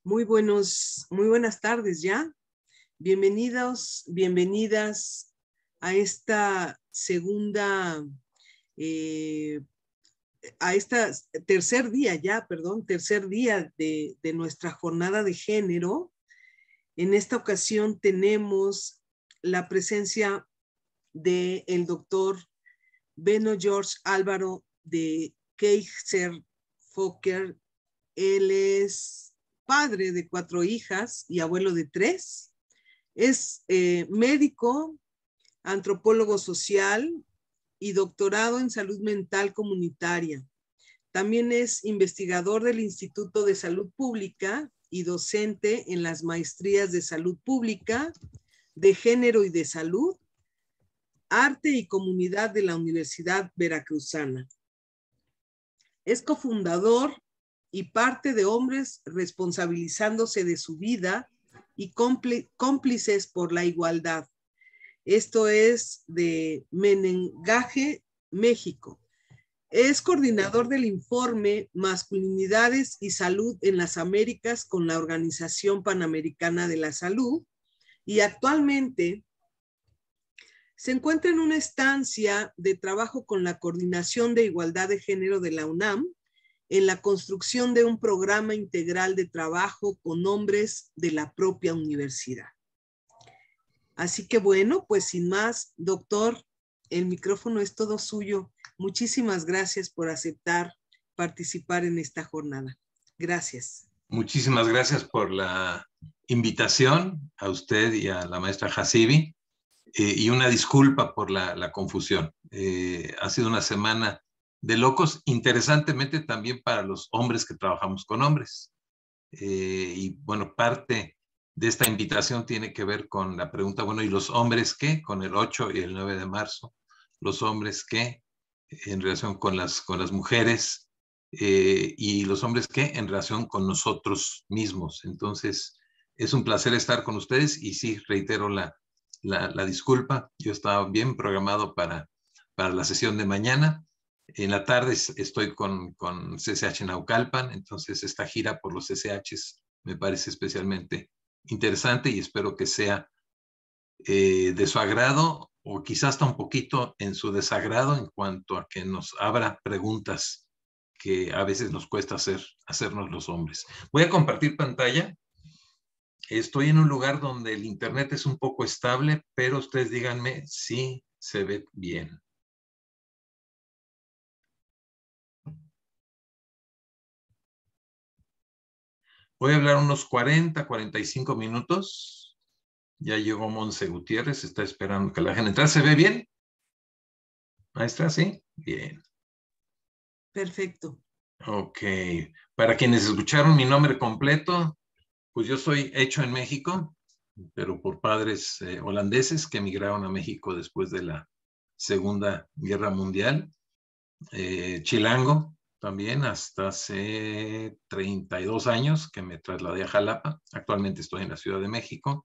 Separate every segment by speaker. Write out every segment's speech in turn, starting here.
Speaker 1: Muy buenas tardes ya. Bienvenidos, bienvenidas a esta segunda, a esta tercer día de nuestra jornada de género. En esta ocasión tenemos la presencia del doctor Beno George Álvaro de Keiser Fokker. Él es padre de 4 hijas y abuelo de 3. Es médico, antropólogo social y doctorado en salud mental comunitaria. También es investigador del Instituto de Salud Pública y docente en las maestrías de salud pública, de género y de salud, arte y comunidad de la Universidad Veracruzana. Es cofundador y parte de Hombres Responsabilizándose de su Vida y Cómplices por la Igualdad. Esto es de Menengaje, México. Es coordinador del informe Masculinidades y Salud en las Américas con la Organización Panamericana de la Salud y actualmente se encuentra en una estancia de trabajo con la Coordinación de Igualdad de Género de la UNAM en la construcción de un programa integral de trabajo con hombres de la propia universidad. Así que bueno, pues sin más, doctor, el micrófono es todo suyo. Muchísimas gracias por aceptar participar en esta jornada. Gracias.
Speaker 2: Muchísimas gracias por la invitación a usted y a la maestra Hasibi, y una disculpa por la confusión. Ha sido una semana de locos, interesantemente también para los hombres que trabajamos con hombres. Y bueno, parte de esta invitación tiene que ver con la pregunta, bueno, ¿y los hombres qué? Con el 8 y el 9 de marzo. ¿Los hombres qué? En relación con las mujeres. Y los hombres qué? En relación con nosotros mismos. Entonces, es un placer estar con ustedes y sí, reitero la disculpa. Yo estaba bien programado para la sesión de mañana. En la tarde estoy con CCH Naucalpan, entonces esta gira por los CCHs me parece especialmente interesante y espero que sea de su agrado o quizás hasta un poquito en su desagrado en cuanto a que nos abra preguntas que a veces nos cuesta hacernos los hombres. Voy a compartir pantalla. Estoy en un lugar donde el internet es un poco estable, pero ustedes díganme si se ve bien. Voy a hablar unos 45 minutos. Ya llegó Monse Gutiérrez, está esperando que la dejen entrar. ¿Se ve bien? Maestra, ¿sí? Bien.
Speaker 1: Perfecto.
Speaker 2: Ok. Para quienes escucharon mi nombre completo, pues yo soy hecho en México, pero por padres holandeses que emigraron a México después de la Segunda Guerra Mundial. Chilango también, hasta hace 32 años que me trasladé a Jalapa. Actualmente estoy en la Ciudad de México.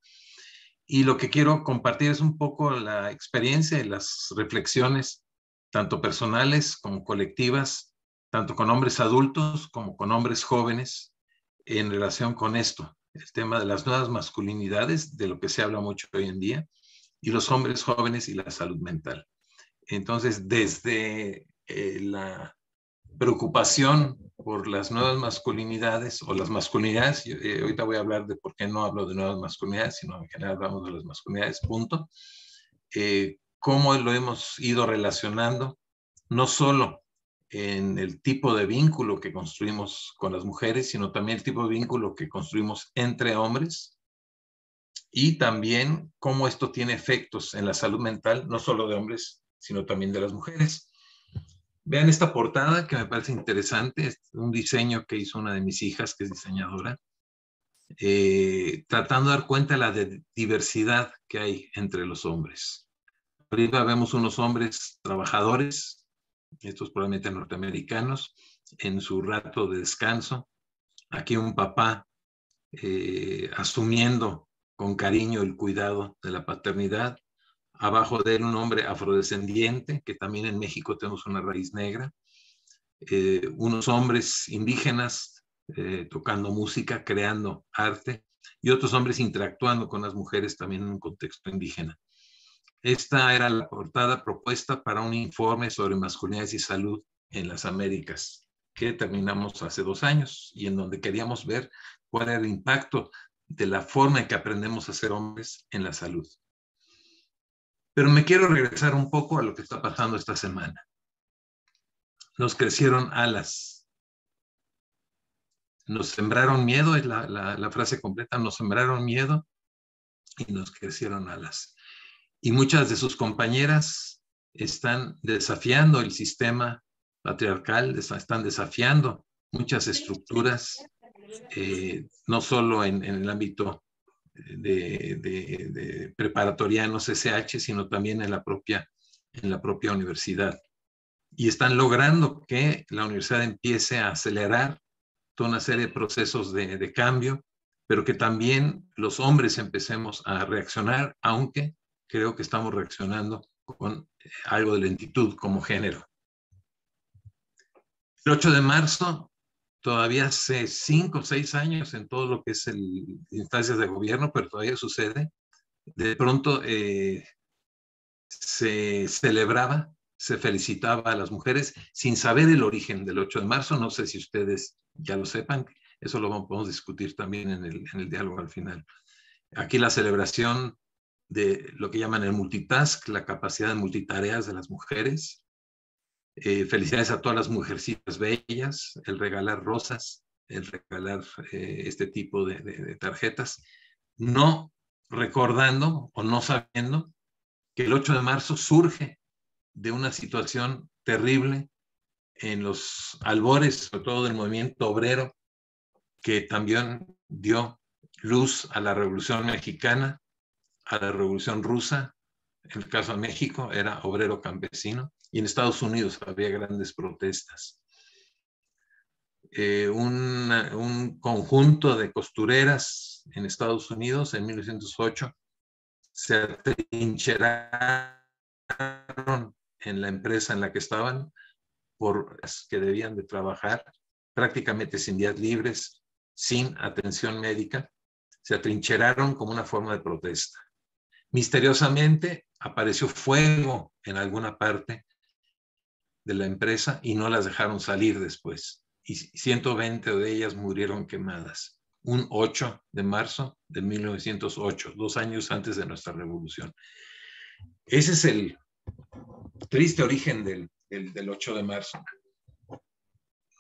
Speaker 2: Y lo que quiero compartir es un poco la experiencia y las reflexiones, tanto personales como colectivas, tanto con hombres adultos como con hombres jóvenes, en relación con esto, el tema de las nuevas masculinidades, de lo que se habla mucho hoy en día, y los hombres jóvenes y la salud mental. Entonces, desde la preocupación por las nuevas masculinidades o las masculinidades, ahorita voy a hablar de por qué no hablo de nuevas masculinidades, sino en general hablamos de las masculinidades, punto. Cómo lo hemos ido relacionando, no solo en el tipo de vínculo que construimos con las mujeres, sino también el tipo de vínculo que construimos entre hombres, y también cómo esto tiene efectos en la salud mental, no solo de hombres, sino también de las mujeres. Vean esta portada que me parece interesante, es un diseño que hizo una de mis hijas, que es diseñadora, tratando de dar cuenta de la diversidad que hay entre los hombres. Arriba vemos unos hombres trabajadores, estos probablemente norteamericanos, en su rato de descanso. Aquí un papá asumiendo con cariño el cuidado de la paternidad. Abajo de él un hombre afrodescendiente, que también en México tenemos una raíz negra. Unos hombres indígenas tocando música, creando arte, y otros hombres interactuando con las mujeres también en un contexto indígena. Esta era la portada propuesta para un informe sobre masculinidades y salud en las Américas, que terminamos hace 2 años, y en donde queríamos ver cuál era el impacto de la forma en que aprendemos a ser hombres en la salud. Pero me quiero regresar un poco a lo que está pasando esta semana. Nos crecieron alas. Nos sembraron miedo, es la frase completa, nos sembraron miedo y nos crecieron alas. Y muchas de sus compañeras están desafiando el sistema patriarcal, están desafiando muchas estructuras, no solo en el ámbito de preparatorianos SH, sino también en la propia universidad. Y están logrando que la universidad empiece a acelerar toda una serie de procesos de cambio, pero que también los hombres empecemos a reaccionar, aunque creo que estamos reaccionando con algo de lentitud como género. El 8 de marzo, todavía hace 5 o 6 años en todo lo que es instancias de gobierno, pero todavía sucede. De pronto se celebraba, se felicitaba a las mujeres sin saber el origen del 8 de marzo. No sé si ustedes ya lo sepan, eso lo podemos discutir también en el diálogo al final. Aquí la celebración de lo que llaman el multitask, la capacidad de multitareas de las mujeres. Felicidades a todas las mujercitas bellas, el regalar rosas, el regalar este tipo de tarjetas, no recordando o no sabiendo que el 8 de marzo surge de una situación terrible en los albores, sobre todo del movimiento obrero, que también dio luz a la Revolución Mexicana, a la Revolución Rusa. En el caso de México era obrero campesino, y en Estados Unidos había grandes protestas. Un conjunto de costureras en Estados Unidos en 1908 se atrincheraron en la empresa en la que estaban, por que debían de trabajar prácticamente sin días libres, sin atención médica. Se atrincheraron como una forma de protesta. Misteriosamente apareció fuego en alguna parte de la empresa y no las dejaron salir después. Y 120 de ellas murieron quemadas. Un 8 de marzo de 1908, 2 años antes de nuestra revolución. Ese es el triste origen del 8 de marzo.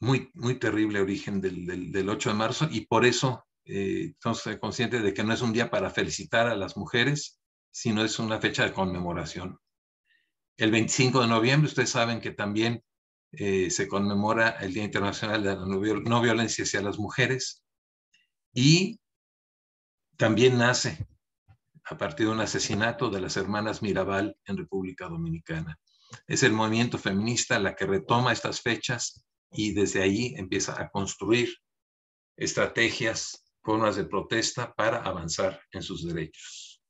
Speaker 2: Muy, muy terrible origen del 8 de marzo, y por eso estamos conscientes de que no es un día para felicitar a las mujeres, sino es una fecha de conmemoración. El 25 de noviembre, ustedes saben que también se conmemora el Día Internacional de la No Violencia hacia las Mujeres, y también nace a partir de un asesinato de las hermanas Mirabal en República Dominicana. Es el movimiento feminista la que retoma estas fechas y desde ahí empieza a construir estrategias, formas de protesta para avanzar en sus derechos.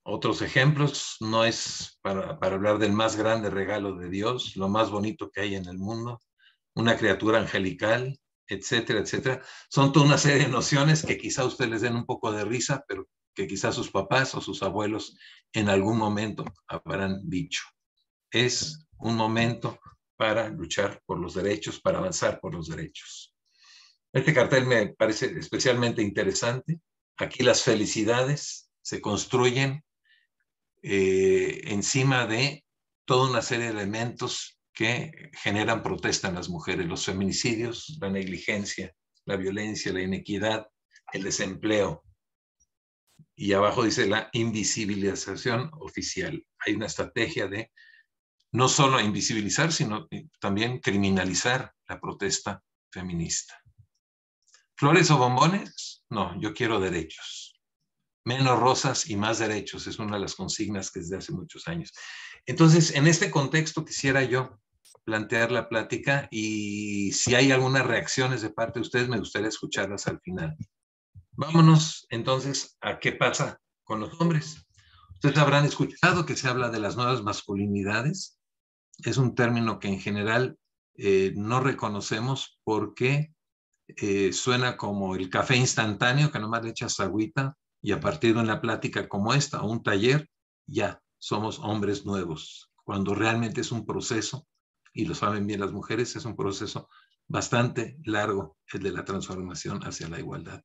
Speaker 2: Otros ejemplos, no es para hablar del más grande regalo de Dios, lo más bonito que hay en el mundo, una criatura angelical, etcétera, etcétera. Son toda una serie de nociones que quizá a ustedes les den un poco de risa, pero que quizá sus papás o sus abuelos en algún momento habrán dicho. Es un momento para luchar por los derechos, para avanzar por los derechos. Este cartel me parece especialmente interesante. Aquí las felicidades se construyen encima de toda una serie de elementos que generan protesta en las mujeres: los feminicidios, la negligencia, la violencia, la inequidad, el desempleo. Y abajo dice la invisibilización oficial. Hay una estrategia de no solo invisibilizar, sino también criminalizar la protesta feminista. ¿Flores o bombones? No, yo quiero derechos. Menos rosas y más derechos es una de las consignas que desde hace muchos años. Entonces, en este contexto quisiera yo plantear la plática, y si hay algunas reacciones de parte de ustedes, me gustaría escucharlas al final. Vámonos entonces a qué pasa con los hombres. Ustedes habrán escuchado que se habla de las nuevas masculinidades. Es un término que en general no reconocemos porque suena como el café instantáneo, que nomás le echas agüita y a partir de una plática como esta o un taller, ya somos hombres nuevos, cuando realmente es un proceso, y lo saben bien las mujeres, es un proceso bastante largo, el de la transformación hacia la igualdad.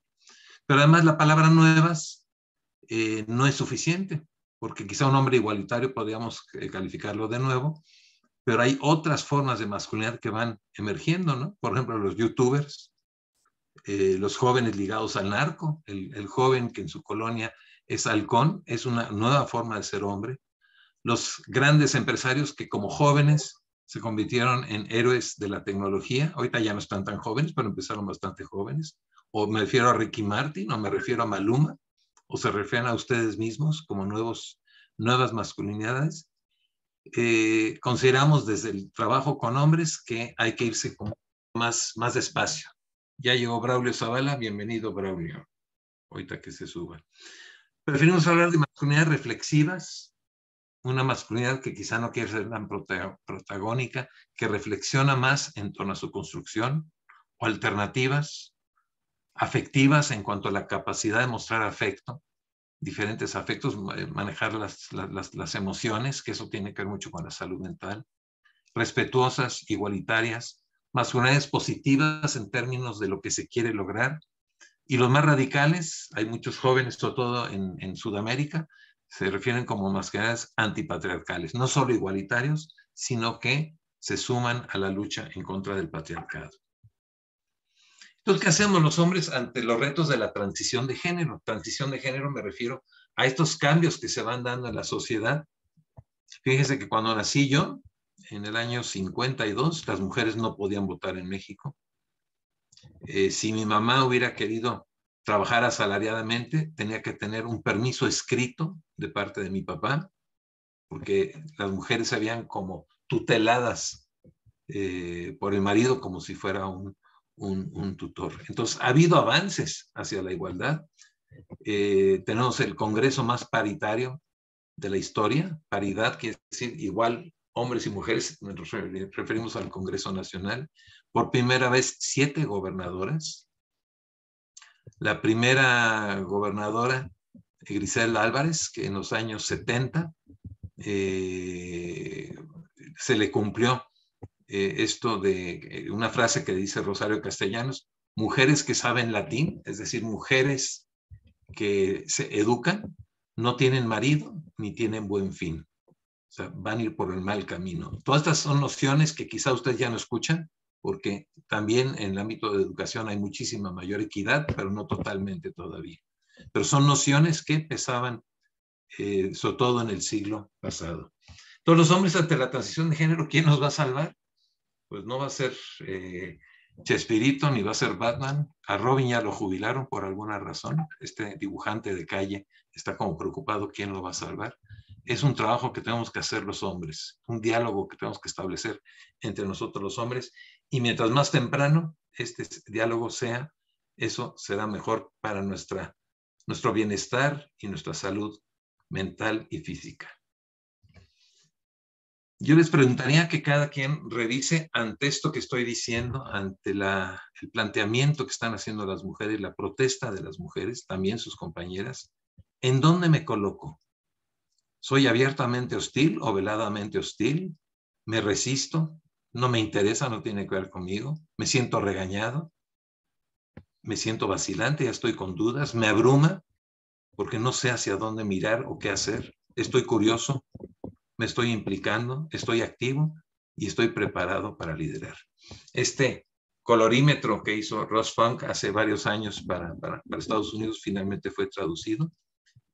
Speaker 2: Pero además la palabra nuevas no es suficiente, porque quizá un hombre igualitario podríamos calificarlo de nuevo, pero hay otras formas de masculinidad que van emergiendo, ¿no? Por ejemplo, los youtubers, los jóvenes ligados al narco, el joven que en su colonia es halcón, es una nueva forma de ser hombre. Los grandes empresarios que como jóvenes se convirtieron en héroes de la tecnología, ahorita ya no están tan jóvenes, pero empezaron bastante jóvenes, o me refiero a Ricky Martin, o me refiero a Maluma, o se refieren a ustedes mismos como nuevas masculinidades. Consideramos desde el trabajo con hombres que hay que irse como más despacio. Ya llegó Braulio Zavala, bienvenido Braulio, ahorita que se suba. Preferimos hablar de masculinidades reflexivas, una masculinidad que quizá no quiere ser tan protagónica, que reflexiona más en torno a su construcción, o alternativas afectivas en cuanto a la capacidad de mostrar afecto, diferentes afectos, manejar las emociones, que eso tiene que ver mucho con la salud mental, respetuosas, igualitarias, masculinidades positivas en términos de lo que se quiere lograr, y los más radicales, hay muchos jóvenes, sobre todo en Sudamérica, se refieren como masculinidades antipatriarcales, no solo igualitarios, sino que se suman a la lucha en contra del patriarcado. Entonces, ¿qué hacemos los hombres ante los retos de la transición de género? Transición de género me refiero a estos cambios que se van dando en la sociedad. Fíjense que cuando nací yo, en el año 52, las mujeres no podían votar en México. Si mi mamá hubiera querido trabajar asalariadamente, tenía que tener un permiso escrito de parte de mi papá, porque las mujeres se habían como tuteladas por el marido como si fuera un tutor. Entonces, ha habido avances hacia la igualdad. Tenemos el Congreso más paritario de la historia. Paridad quiere decir igual hombres y mujeres, nos referimos al Congreso Nacional. Por primera vez, 7 gobernadoras. La primera gobernadora, Griselda Álvarez, que en los años 70 se le cumplió esto de una frase que dice Rosario Castellanos: mujeres que saben latín, es decir, mujeres que se educan, no tienen marido ni tienen buen fin. O sea, van a ir por el mal camino. Todas estas son nociones que quizá ustedes ya no escuchan, porque también en el ámbito de educación hay muchísima mayor equidad, pero no totalmente todavía. Pero son nociones que pesaban, sobre todo en el siglo pasado. Todos los hombres ante la transición de género, ¿quién nos va a salvar? Pues no va a ser Chespirito, ni va a ser Batman. A Robin ya lo jubilaron por alguna razón. Este dibujante de calle está como preocupado quién lo va a salvar. Es un trabajo que tenemos que hacer los hombres, un diálogo que tenemos que establecer entre nosotros los hombres, y mientras más temprano este diálogo sea, eso será mejor para nuestro bienestar y nuestra salud mental y física. Yo les preguntaría que cada quien revise ante esto que estoy diciendo, ante el planteamiento que están haciendo las mujeres, la protesta de las mujeres, también sus compañeras, ¿en dónde me coloco? ¿Soy abiertamente hostil o veladamente hostil? ¿Me resisto? ¿No me interesa? ¿No tiene que ver conmigo? ¿Me siento regañado? ¿Me siento vacilante? ¿Ya estoy con dudas? ¿Me abruma? Porque no sé hacia dónde mirar o qué hacer. ¿Estoy curioso? ¿Me estoy implicando? ¿Estoy activo? Y estoy preparado para liderar. Este colorímetro que hizo Ross Funk hace varios años para Estados Unidos finalmente fue traducido,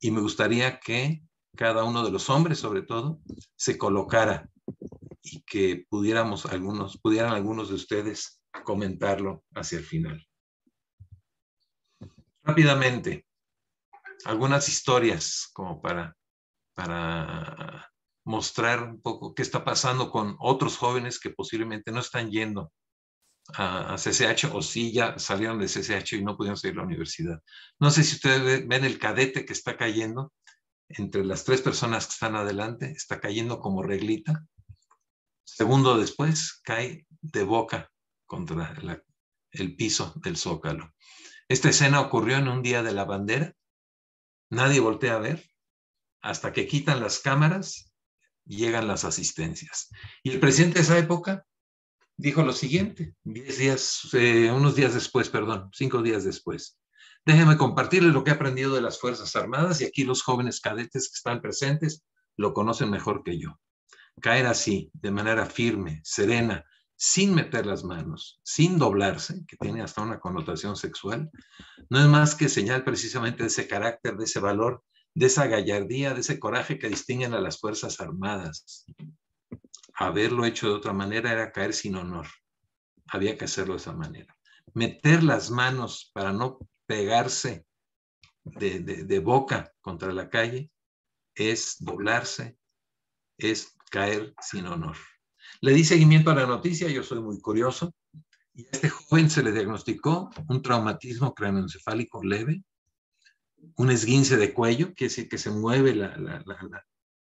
Speaker 2: y me gustaría que cada uno de los hombres, sobre todo, se colocara y que pudieran algunos de ustedes comentarlo hacia el final. Rápidamente, algunas historias como para mostrar un poco qué está pasando con otros jóvenes que posiblemente no están yendo a CCH, o sí ya salieron de CCH y no pudieron seguir a la universidad. No sé si ustedes ven el cadete que está cayendo entre las 3 personas que están adelante, está cayendo como reglita. Segundo después cae de boca contra el piso del Zócalo. Esta escena ocurrió en un día de la bandera. Nadie voltea a ver hasta que quitan las cámaras y llegan las asistencias. Y el presidente de esa época dijo lo siguiente, 5 días después. Déjenme compartirles lo que he aprendido de las Fuerzas Armadas y aquí los jóvenes cadetes que están presentes lo conocen mejor que yo. Caer así, de manera firme, serena, sin meter las manos, sin doblarse, que tiene hasta una connotación sexual, no es más que señal precisamente de ese carácter, de ese valor, de esa gallardía, de ese coraje que distinguen a las Fuerzas Armadas. Haberlo hecho de otra manera era caer sin honor. Había que hacerlo de esa manera. Meter las manos para no pegarse de boca contra la calle es doblarse, es caer sin honor. Le di seguimiento a la noticia, yo soy muy curioso, y a este joven se le diagnosticó un traumatismo cráneoencefálico leve, un esguince de cuello, quiere decir que se mueve,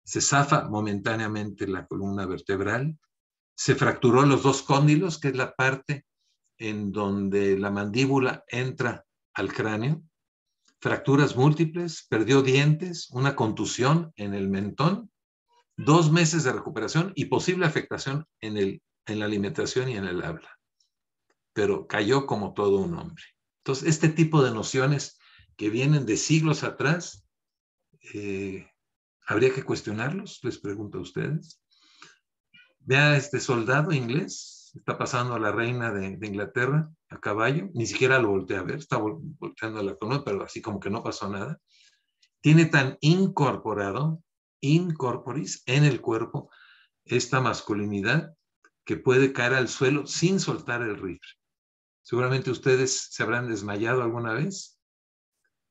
Speaker 2: se zafa momentáneamente la columna vertebral, se fracturó los 2 cóndilos, que es la parte en donde la mandíbula entra al cráneo, fracturas múltiples, perdió dientes, una contusión en el mentón, 2 meses de recuperación y posible afectación en la alimentación y en el habla. Pero cayó como todo un hombre. Entonces, este tipo de nociones que vienen de siglos atrás, habría que cuestionarlos, les pregunto a ustedes. Vea este soldado inglés, está pasando a la reina de Inglaterra a caballo, ni siquiera lo voltea a ver, está volteando a la columna, pero así como que no pasó nada. Tiene tan incorporado, incorporis, en el cuerpo, esta masculinidad que puede caer al suelo sin soltar el rifle. Seguramente ustedes se habrán desmayado alguna vez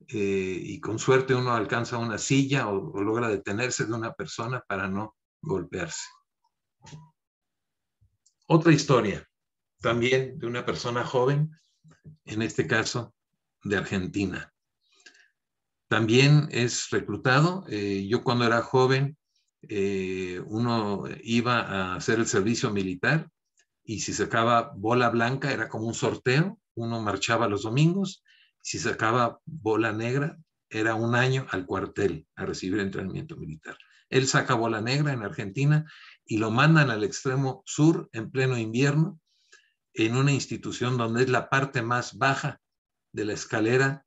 Speaker 2: y con suerte uno alcanza una silla o logra detenerse de una persona para no golpearse. Otra historia, también de una persona joven, en este caso de Argentina. También es reclutado. Yo cuando era joven, uno iba a hacer el servicio militar y si sacaba bola blanca era como un sorteo, uno marchaba los domingos, si sacaba bola negra era un año al cuartel a recibir entrenamiento militar. Él saca bola negra en Argentina y lo mandan al extremo sur en pleno invierno en una institución donde es la parte más baja de la escalera,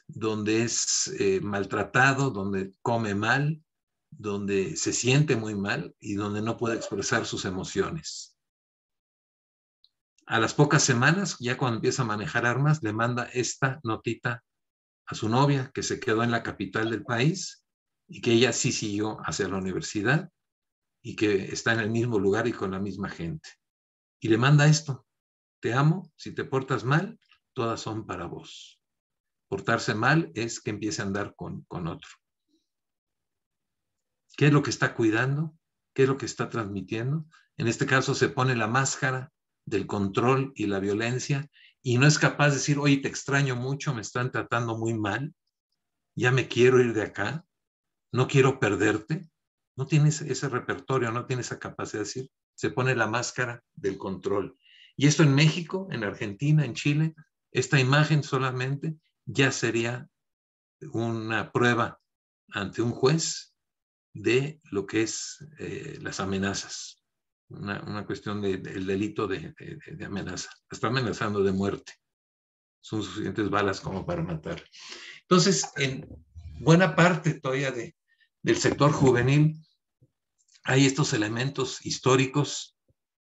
Speaker 2: donde es maltratado, donde come mal, donde se siente muy mal y donde no puede expresar sus emociones. A las pocas semanas, ya cuando empieza a manejar armas, le manda esta notita a su novia, que se quedó en la capital del país y que ella sí siguió hacia la universidad y que está en el mismo lugar y con la misma gente. Y le manda esto: te amo, si te portas mal, todas son para vos. Portarse mal es que empiece a andar con otro. ¿Qué es lo que está cuidando? ¿Qué es lo que está transmitiendo? En este caso se pone la máscara del control y la violencia y no es capaz de decir, oye, te extraño mucho, me están tratando muy mal, ya me quiero ir de acá, no quiero perderte. No tiene ese repertorio, no tiene esa capacidad de decir, se pone la máscara del control. Y esto en México, en Argentina, en Chile, esta imagen solamente ya sería una prueba ante un juez de lo que es las amenazas. Una cuestión del delito de amenaza. Está amenazando de muerte. Son suficientes balas como para matar. Entonces, en buena parte todavía del sector juvenil hay estos elementos históricos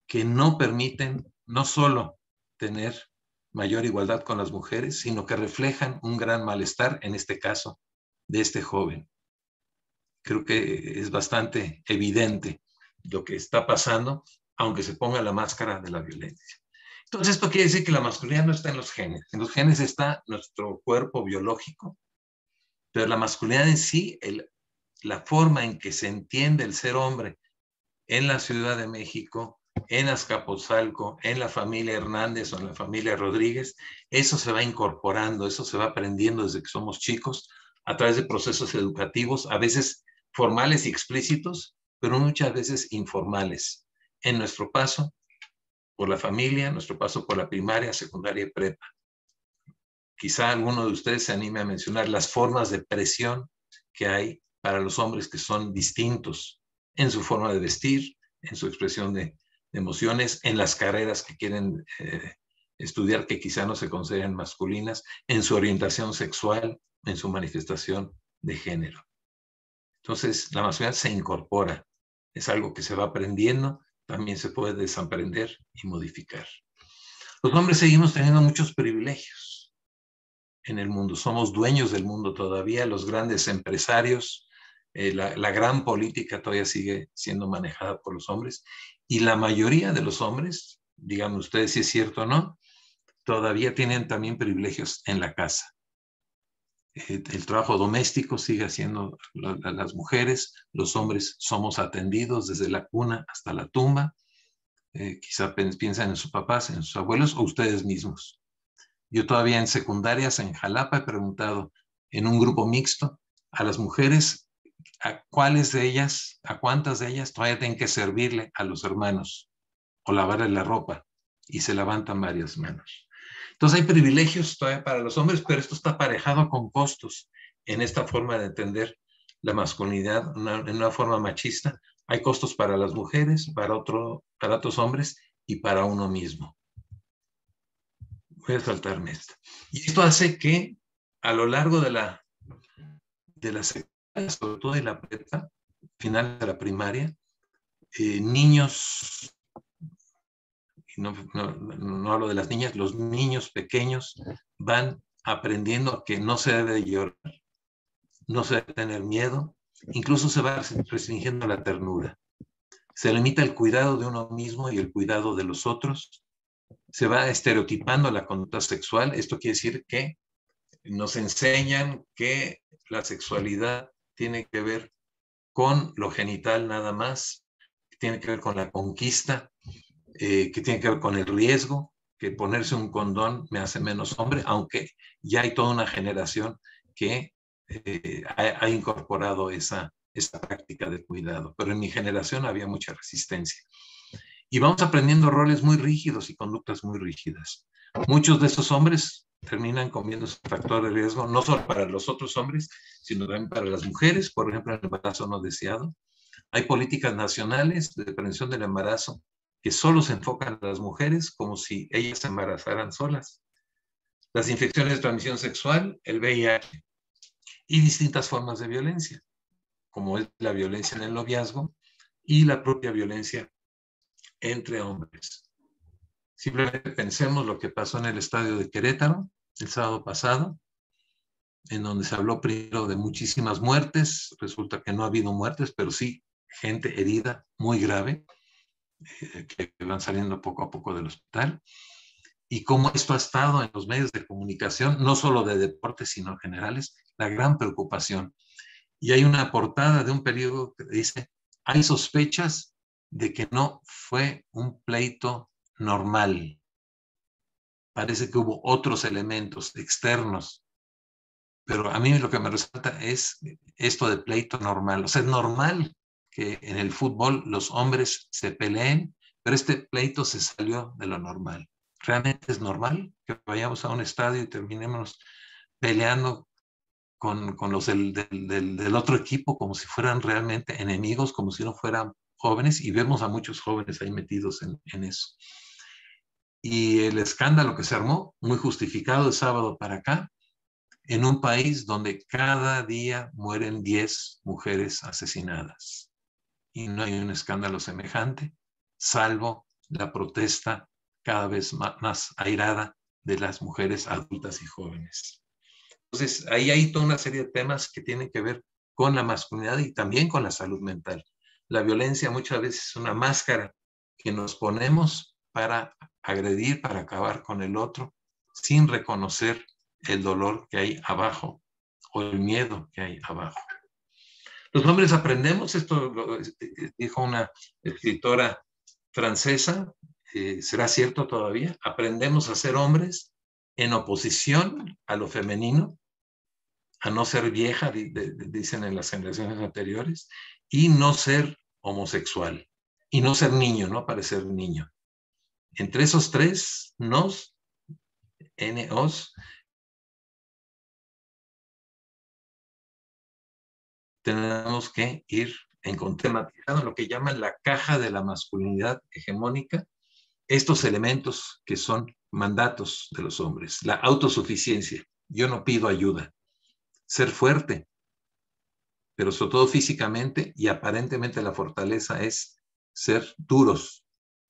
Speaker 2: que no permiten no solo tener mayor igualdad con las mujeres, sino que reflejan un gran malestar, en este caso, de este joven. Creo que es bastante evidente lo que está pasando, aunque se ponga la máscara de la violencia. Entonces, esto quiere decir que la masculinidad no está en los genes. En los genes está nuestro cuerpo biológico, pero la masculinidad en sí, la forma en que se entiende el ser hombre en la Ciudad de México, en Azcapotzalco, en la familia Hernández o en la familia Rodríguez, eso se va incorporando, eso se va aprendiendo desde que somos chicos a través de procesos educativos, a veces formales y explícitos, pero muchas veces informales, en nuestro paso por la familia, nuestro paso por la primaria, secundaria y prepa. Quizá alguno de ustedes se anime a mencionar las formas de presión que hay para los hombres que son distintos en su forma de vestir, en su expresión de emociones, en las carreras que quieren estudiar que quizá no se consideren masculinas, en su orientación sexual, en su manifestación de género. Entonces, la masculinidad se incorpora, es algo que se va aprendiendo, también se puede desaprender y modificar. Los hombres seguimos teniendo muchos privilegios en el mundo, somos dueños del mundo todavía, los grandes empresarios, la gran política todavía sigue siendo manejada por los hombres, y la mayoría de los hombres, díganme ustedes si es cierto o no, todavía tienen también privilegios en la casa. El trabajo doméstico sigue haciendo las mujeres, los hombres somos atendidos desde la cuna hasta la tumba, quizá piensan en sus papás, en sus abuelos o ustedes mismos. Yo todavía en secundarias en Jalapa he preguntado en un grupo mixto a las mujeres a cuántas de ellas todavía tienen que servirle a los hermanos o lavarle la ropa, y se levantan varias manos. Entonces hay privilegios todavía para los hombres, pero esto está aparejado con costos en esta forma de entender la masculinidad en una forma machista. Hay costos para las mujeres, para otros hombres y para uno mismo. Voy a saltarme esto. Y esto hace que a lo largo de la secundaria, sobre todo de la prepa, final de la primaria, niños, no hablo de las niñas, los niños pequeños van aprendiendo que no se debe llorar, no se debe tener miedo, incluso se va restringiendo la ternura. Se limita el cuidado de uno mismo y el cuidado de los otros. Se va estereotipando la conducta sexual. Esto quiere decir que nos enseñan que la sexualidad tiene que ver con lo genital nada más, que tiene que ver con la conquista, que tiene que ver con el riesgo, que ponerse un condón me hace menos hombre, aunque ya hay toda una generación que ha incorporado esa práctica de cuidado. Pero en mi generación había mucha resistencia. Y vamos aprendiendo roles muy rígidos y conductas muy rígidas. Muchos de esos hombres terminan comiéndose un factor de riesgo, no solo para los otros hombres, sino también para las mujeres, por ejemplo, el embarazo no deseado. Hay políticas nacionales de prevención del embarazo que solo se enfocan a las mujeres como si ellas se embarazaran solas. Las infecciones de transmisión sexual, el VIH y distintas formas de violencia, como es la violencia en el noviazgo y la propia violencia entre hombres. Simplemente pensemos lo que pasó en el estadio de Querétaro el sábado pasado, en donde se habló primero de muchísimas muertes. Resulta que no ha habido muertes, pero sí gente herida muy grave, que van saliendo poco a poco del hospital. Y cómo esto ha estado en los medios de comunicación, no solo de deportes, sino generales, la gran preocupación. Y hay una portada de un periódico que dice, hay sospechas de que no fue un pleito normal. Parece que hubo otros elementos externos. Pero a mí lo que me resalta es esto de pleito normal. O sea, es normal que en el fútbol los hombres se peleen, pero este pleito se salió de lo normal. ¿Realmente es normal que vayamos a un estadio y terminemos peleando con los del otro equipo como si fueran realmente enemigos, como si no fueran jóvenes? Y vemos a muchos jóvenes ahí metidos en eso. Y el escándalo que se armó, muy justificado de sábado para acá, en un país donde cada día mueren 10 mujeres asesinadas. Y no hay un escándalo semejante, salvo la protesta cada vez más airada de las mujeres adultas y jóvenes. Entonces, ahí hay toda una serie de temas que tienen que ver con la masculinidad y también con la salud mental. La violencia muchas veces es una máscara que nos ponemos para agredir, para acabar con el otro, sin reconocer el dolor que hay abajo o el miedo que hay abajo. Los hombres aprendemos, esto lo dijo una escritora francesa, ¿será cierto todavía? Aprendemos a ser hombres en oposición a lo femenino, a no ser vieja, dicen en las generaciones anteriores, y no ser homosexual, y no ser niño, no parecer niño. Entre esos tres nos, NOs, tenemos que ir tematizando lo que llaman la caja de la masculinidad hegemónica, estos elementos que son mandatos de los hombres. La autosuficiencia, yo no pido ayuda. Ser fuerte, pero sobre todo físicamente, y aparentemente la fortaleza es ser duros,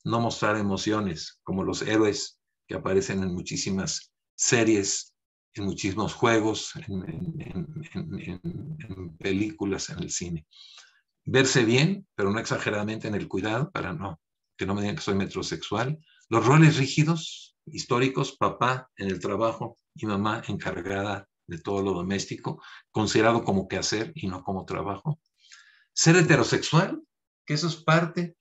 Speaker 2: no mostrar emociones, como los héroes que aparecen en muchísimas series, en muchísimos juegos, en películas, en el cine. Verse bien, pero no exageradamente en el cuidado, para que no me digan que soy metrosexual. Los roles rígidos, históricos, papá en el trabajo y mamá encargada de todo lo doméstico, considerado como quehacer y no como trabajo. Ser heterosexual, que eso es parte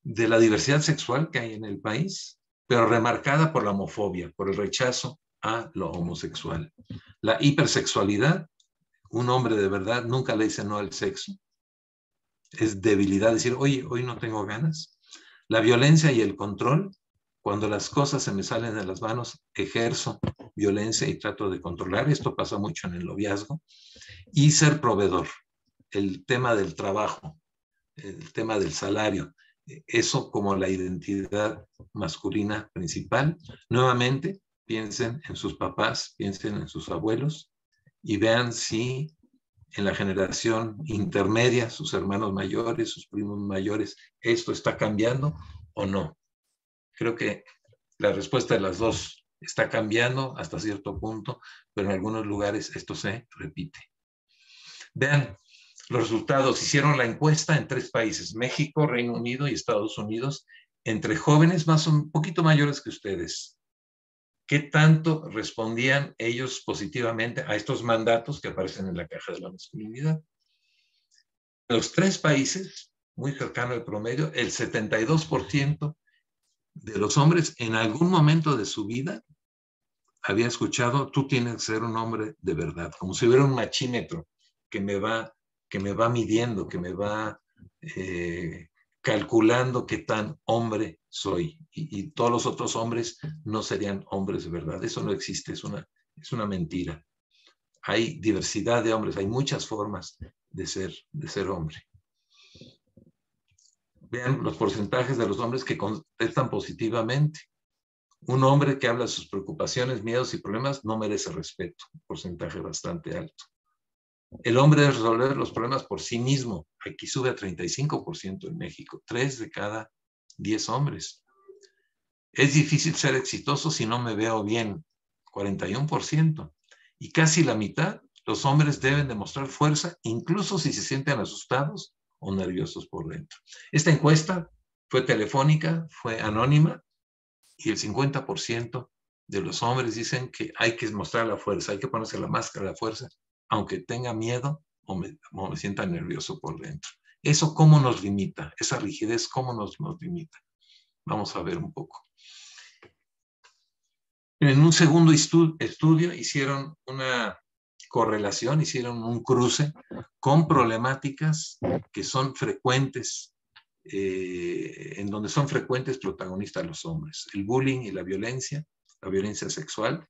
Speaker 2: de la diversidad sexual que hay en el país, pero remarcada por la homofobia, por el rechazo a lo homosexual. La hipersexualidad, un hombre de verdad nunca le dice no al sexo. Es debilidad decir, oye, hoy no tengo ganas. La violencia y el control, cuando las cosas se me salen de las manos, ejerzo violencia y trato de controlar. Esto pasa mucho en el noviazgo. Y ser proveedor, el tema del trabajo, el tema del salario, eso como la identidad masculina principal. Nuevamente, piensen en sus papás, piensen en sus abuelos y vean si en la generación intermedia, sus hermanos mayores, sus primos mayores, ¿esto está cambiando o no? Creo que la respuesta de las dos está cambiando hasta cierto punto, pero en algunos lugares esto se repite. Vean los resultados. Hicieron la encuesta en 3 países, México, Reino Unido y Estados Unidos, entre jóvenes un poquito mayores que ustedes. ¿Qué tanto respondían ellos positivamente a estos mandatos que aparecen en la caja de la masculinidad? En los 3 países, muy cercano al promedio, el 72% de los hombres en algún momento de su vida había escuchado, tú tienes que ser un hombre de verdad, como si hubiera un machímetro que me va midiendo, que me va calculando qué tan hombre soy. Y todos los otros hombres no serían hombres de verdad. Eso no existe, es una mentira. Hay diversidad de hombres, hay muchas formas de ser hombre. Vean los porcentajes de los hombres que contestan positivamente. Un hombre que habla de sus preocupaciones, miedos y problemas no merece respeto, un porcentaje bastante alto. El hombre debe resolver los problemas por sí mismo. Aquí sube a 35% en México, 3 de cada 10 hombres. Es difícil ser exitoso si no me veo bien, 41%. Y casi la mitad, los hombres deben demostrar fuerza, incluso si se sienten asustados o nerviosos por dentro. Esta encuesta fue telefónica, fue anónima, y el 50% de los hombres dicen que hay que mostrar la fuerza, hay que ponerse la máscara de la fuerza, aunque tenga miedo o me sienta nervioso por dentro. ¿Eso cómo nos limita? Esa rigidez, ¿cómo nos limita? Vamos a ver un poco. En un segundo estudio hicieron una correlación, hicieron un cruce con problemáticas que son frecuentes, en donde son frecuentes protagonistas los hombres. El bullying y la violencia sexual,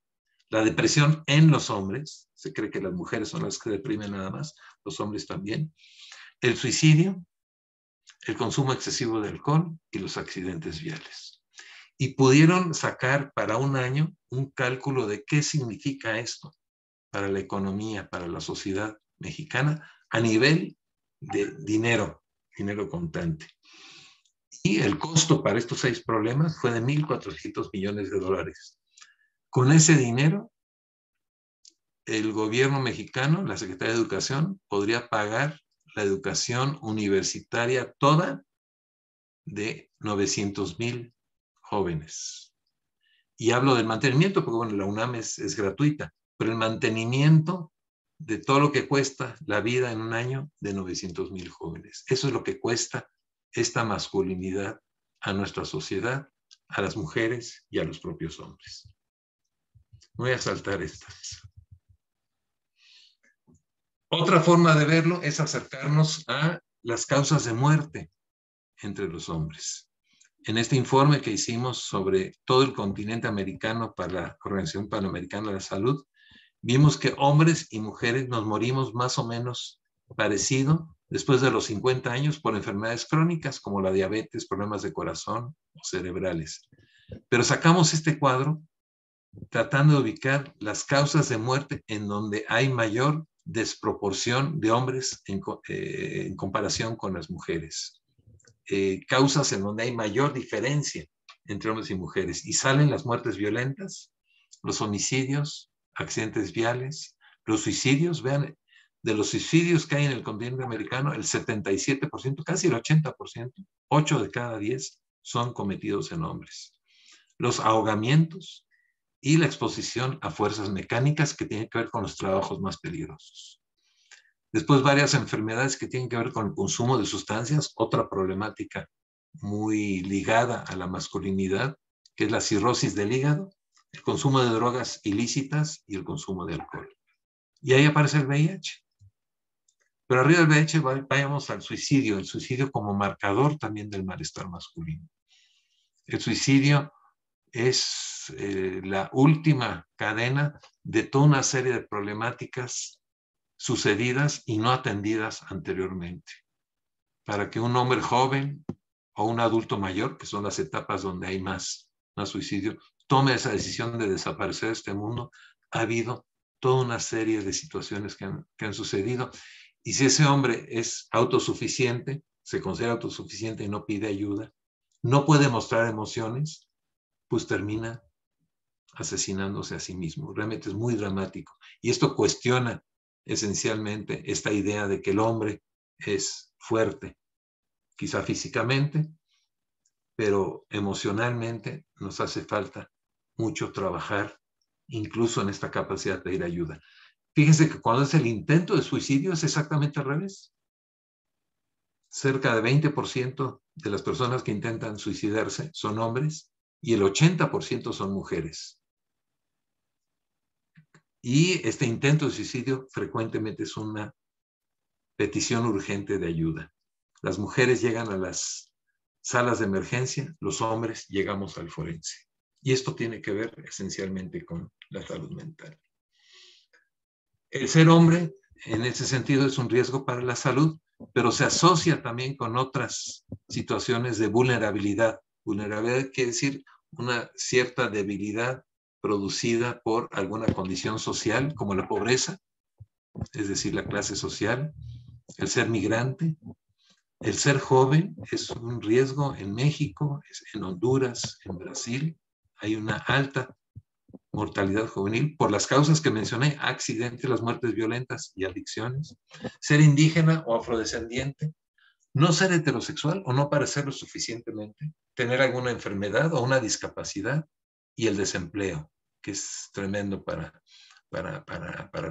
Speaker 2: la depresión en los hombres, se cree que las mujeres son las que deprimen nada más, los hombres también, el suicidio, el consumo excesivo de alcohol y los accidentes viales. Y pudieron sacar para un año un cálculo de qué significa esto para la economía, para la sociedad mexicana, a nivel de dinero contante. Y el costo para estos 6 problemas fue de $1,400 millones. Con ese dinero, el gobierno mexicano, la Secretaría de Educación, podría pagar la educación universitaria toda de 900,000 jóvenes. Y hablo del mantenimiento, porque bueno, la UNAM es gratuita, pero el mantenimiento de todo lo que cuesta la vida en un año de 900,000 jóvenes. Eso es lo que cuesta esta masculinidad a nuestra sociedad, a las mujeres y a los propios hombres. Voy a saltar estas. Otra forma de verlo es acercarnos a las causas de muerte entre los hombres. En este informe que hicimos sobre todo el continente americano para la Organización Panamericana de la Salud, vimos que hombres y mujeres nos morimos más o menos parecido después de los 50 años por enfermedades crónicas como la diabetes, problemas de corazón o cerebrales. Pero sacamos este cuadro tratando de ubicar las causas de muerte en donde hay mayor desproporción de hombres en comparación con las mujeres. Causas en donde hay mayor diferencia entre hombres y mujeres. Y salen las muertes violentas, los homicidios, accidentes viales, los suicidios. Vean, de los suicidios que hay en el continente americano, el 77%, casi el 80%, 8 de cada 10 son cometidos en hombres. Los ahogamientos y la exposición a fuerzas mecánicas que tienen que ver con los trabajos más peligrosos. Después varias enfermedades que tienen que ver con el consumo de sustancias, otra problemática muy ligada a la masculinidad, que es la cirrosis del hígado, el consumo de drogas ilícitas y el consumo de alcohol. Y ahí aparece el VIH. Pero arriba del VIH vayamos al suicidio, el suicidio como marcador también del malestar masculino. El suicidio es la última cadena de toda una serie de problemáticas sucedidas y no atendidas anteriormente. Para que un hombre joven o un adulto mayor, que son las etapas donde hay más suicidio, tome esa decisión de desaparecer de este mundo, ha habido toda una serie de situaciones que han sucedido. Y si ese hombre es autosuficiente, se considera autosuficiente y no pide ayuda, no puede mostrar emociones, pues termina asesinándose a sí mismo. Realmente es muy dramático. Y esto cuestiona esencialmente esta idea de que el hombre es fuerte, quizá físicamente, pero emocionalmente nos hace falta mucho trabajar, incluso en esta capacidad de pedir ayuda. Fíjense que cuando es el intento de suicidio es exactamente al revés. Cerca de 20% de las personas que intentan suicidarse son hombres y el 80% son mujeres. Y este intento de suicidio frecuentemente es una petición urgente de ayuda. Las mujeres llegan a las salas de emergencia, los hombres llegamos al forense. Y esto tiene que ver esencialmente con la salud mental. El ser hombre, en ese sentido, es un riesgo para la salud, pero se asocia también con otras situaciones de vulnerabilidad. Vulnerabilidad quiere decir una cierta debilidad producida por alguna condición social, como la pobreza, es decir, la clase social, el ser migrante, el ser joven es un riesgo en México, en Honduras, en Brasil. Hay una alta mortalidad juvenil por las causas que mencioné, accidentes, las muertes violentas y adicciones. Ser indígena o afrodescendiente, no ser heterosexual o no parecerlo suficientemente, tener alguna enfermedad o una discapacidad y el desempleo, que es tremendo para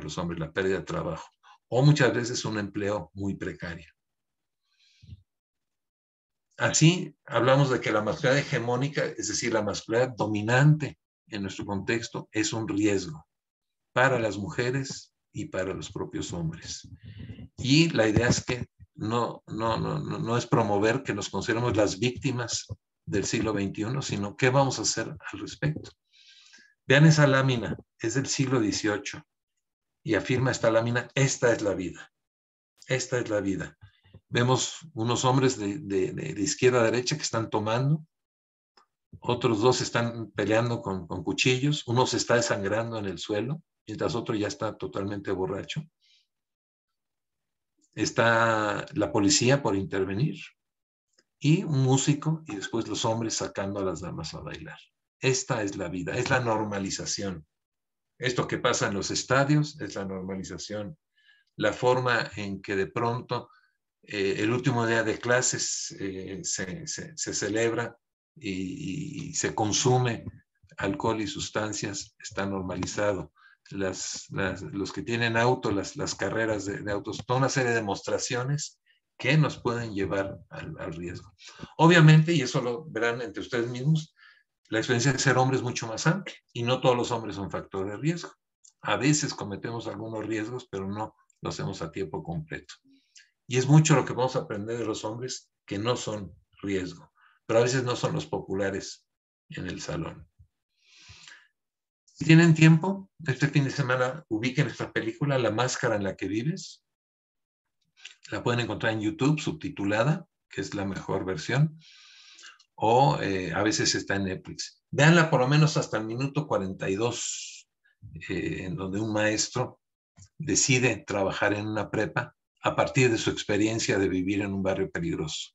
Speaker 2: los hombres, la pérdida de trabajo, o muchas veces un empleo muy precario. Así, hablamos de que la masculinidad hegemónica, es decir, la masculinidad dominante en nuestro contexto, es un riesgo para las mujeres y para los propios hombres. Y la idea es que no es promover que nos consideremos las víctimas del siglo XXI, sino qué vamos a hacer al respecto. Vean esa lámina, es del siglo XVIII, y afirma esta lámina, esta es la vida. Esta es la vida. Vemos unos hombres de izquierda a derecha que están tomando, otros dos están peleando con cuchillos, uno se está desangrando en el suelo, mientras otro ya está totalmente borracho. Está la policía por intervenir y un músico y después los hombres sacando a las damas a bailar. Esta es la vida, es la normalización. Esto que pasa en los estadios es la normalización. La forma en que de pronto el último día de clases se celebra y se consume alcohol y sustancias está normalizado. Los que tienen auto, las carreras de autos, toda una serie de demostraciones que nos pueden llevar al riesgo. Obviamente, y eso lo verán entre ustedes mismos, la experiencia de ser hombre es mucho más amplia y no todos los hombres son factor de riesgo. A veces cometemos algunos riesgos, pero no lo hacemos a tiempo completo. Y es mucho lo que vamos a aprender de los hombres que no son riesgo. pero a veces no son los populares en el salón. Si tienen tiempo, este fin de semana ubiquen esta película, La máscara en la que vives. La pueden encontrar en YouTube, subtitulada, que es la mejor versión, o a veces está en Netflix. Véanla por lo menos hasta el minuto 42, en donde un maestro decide trabajar en una prepa a partir de su experiencia de vivir en un barrio peligroso.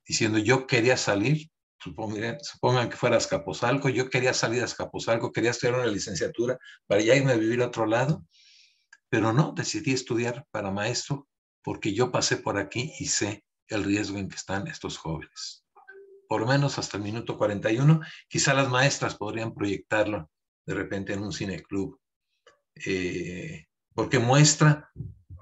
Speaker 2: Diciendo, yo quería salir, supongan que fuera a Azcapotzalco, yo quería salir a Azcapotzalco, quería estudiar una licenciatura para ya irme a vivir a otro lado, pero no, decidí estudiar para maestro porque yo pasé por aquí y sé el riesgo en que están estos jóvenes. Por lo menos hasta el minuto 41, quizá las maestras podrían proyectarlo de repente en un cineclub, porque muestra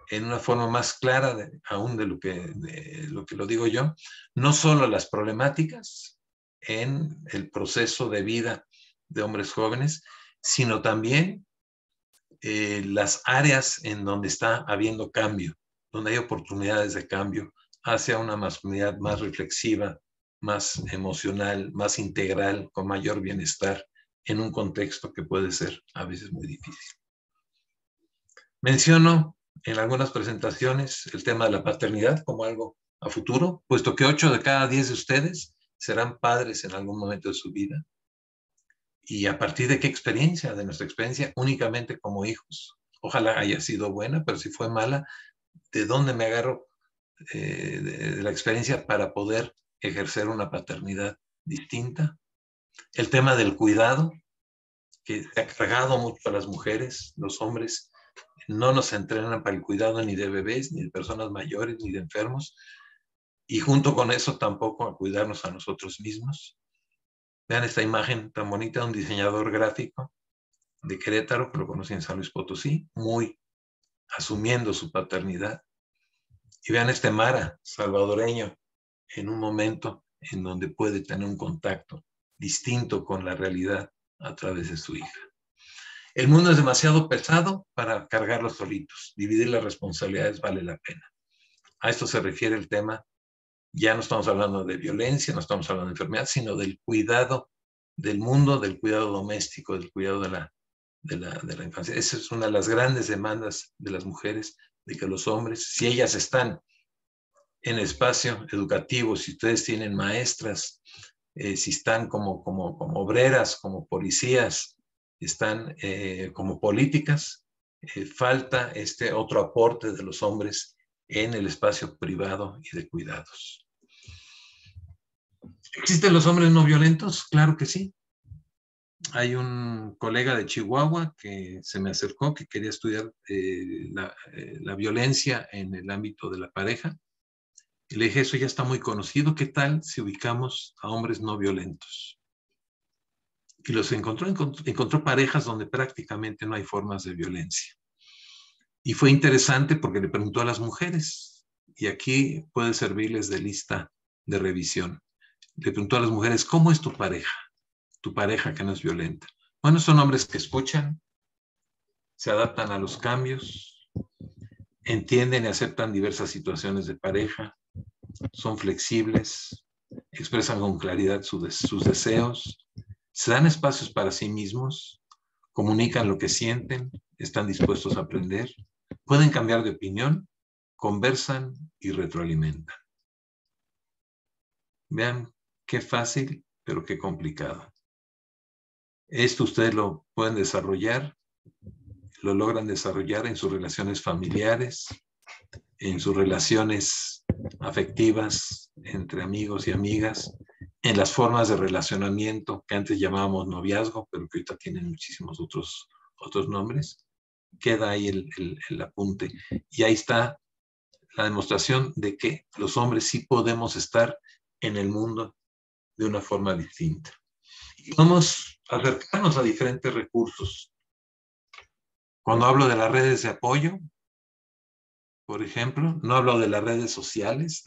Speaker 2: en una forma más clara aún de lo que lo digo yo, no solo las problemáticas en el proceso de vida de hombres jóvenes, sino también las áreas en donde está habiendo cambio, donde hay oportunidades de cambio hacia una masculinidad más reflexiva, más emocional, más integral, con mayor bienestar, en un contexto que puede ser a veces muy difícil. Menciono en algunas presentaciones el tema de la paternidad como algo a futuro, puesto que 8 de cada 10 de ustedes serán padres en algún momento de su vida. ¿Y a partir de qué experiencia? De nuestra experiencia únicamente como hijos. Ojalá haya sido buena, pero si fue mala, ¿de dónde me agarro de la experiencia para poder ejercer una paternidad distinta? El tema del cuidado, que se ha cargado mucho a las mujeres, los hombres no nos entrenan para el cuidado ni de bebés, ni de personas mayores, ni de enfermos, y junto con eso tampoco a cuidarnos a nosotros mismos. Vean esta imagen tan bonita de un diseñador gráfico de Querétaro, que lo conocí en San Luis Potosí, muy asumiendo su paternidad. Y vean este Mara salvadoreño en un momento en donde puede tener un contacto distinto con la realidad a través de su hija. El mundo es demasiado pesado para cargarlo solitos. Dividir las responsabilidades vale la pena. A esto se refiere el tema. Ya no estamos hablando de violencia, no estamos hablando de enfermedad, sino del cuidado del mundo, del cuidado doméstico, del cuidado de la infancia. Esa es una de las grandes demandas de las mujeres, de que los hombres, si ellas están en espacio educativo, si ustedes tienen maestras, si están como obreras, como policías, están como políticas, falta este otro aporte de los hombres en el espacio privado y de cuidados. ¿Existen los hombres no violentos? Claro que sí. Hay un colega de Chihuahua que se me acercó, que quería estudiar la violencia en el ámbito de la pareja. Y le dije, eso ya está muy conocido, ¿qué tal si ubicamos a hombres no violentos? Y los encontró parejas donde prácticamente no hay formas de violencia. Y fue interesante porque le preguntó a las mujeres, y aquí puede servirles de lista de revisión. Le preguntó a las mujeres, ¿cómo es tu pareja? Tu pareja que no es violenta. Bueno, son hombres que escuchan, se adaptan a los cambios, entienden y aceptan diversas situaciones de pareja, son flexibles, expresan con claridad sus deseos, se dan espacios para sí mismos, comunican lo que sienten, están dispuestos a aprender, pueden cambiar de opinión, conversan y retroalimentan. Vean qué fácil, pero qué complicado. Esto ustedes lo pueden desarrollar, lo logran desarrollar en sus relaciones familiares, en sus relaciones afectivas entre amigos y amigas, en las formas de relacionamiento que antes llamábamos noviazgo, pero que ahorita tienen muchísimos otros nombres. Queda ahí el apunte. Y ahí está la demostración de que los hombres sí podemos estar en el mundo de una forma distinta. Y podemos acercarnos a diferentes recursos. Cuando hablo de las redes de apoyo, por ejemplo, no hablo de las redes sociales,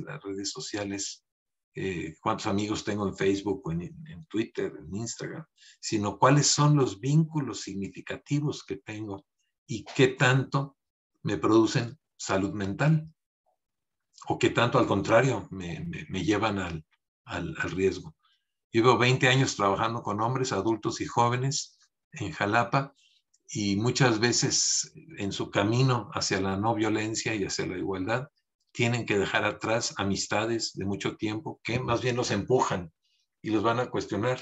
Speaker 2: cuántos amigos tengo en Facebook, o en Twitter, en Instagram, sino cuáles son los vínculos significativos que tengo y qué tanto me producen salud mental, o qué tanto al contrario me llevan al riesgo. Llevo 20 años trabajando con hombres, adultos y jóvenes en Jalapa, y muchas veces en su camino hacia la no violencia y hacia la igualdad tienen que dejar atrás amistades de mucho tiempo que más bien los empujan y los van a cuestionar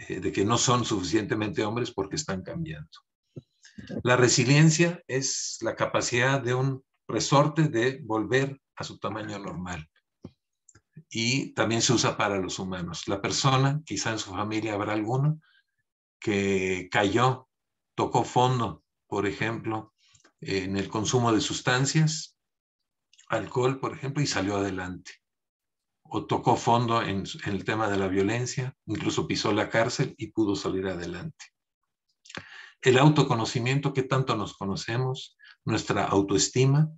Speaker 2: de que no son suficientemente hombres porque están cambiando. La resiliencia es la capacidad de un resorte de volver a su tamaño normal. Y también se usa para los humanos. La persona, quizá en su familia habrá alguno, que cayó, tocó fondo, por ejemplo, en el consumo de sustancias, alcohol, por ejemplo, y salió adelante. O tocó fondo en el tema de la violencia, incluso pisó la cárcel y pudo salir adelante. El autoconocimiento, qué tanto nos conocemos, nuestra autoestima,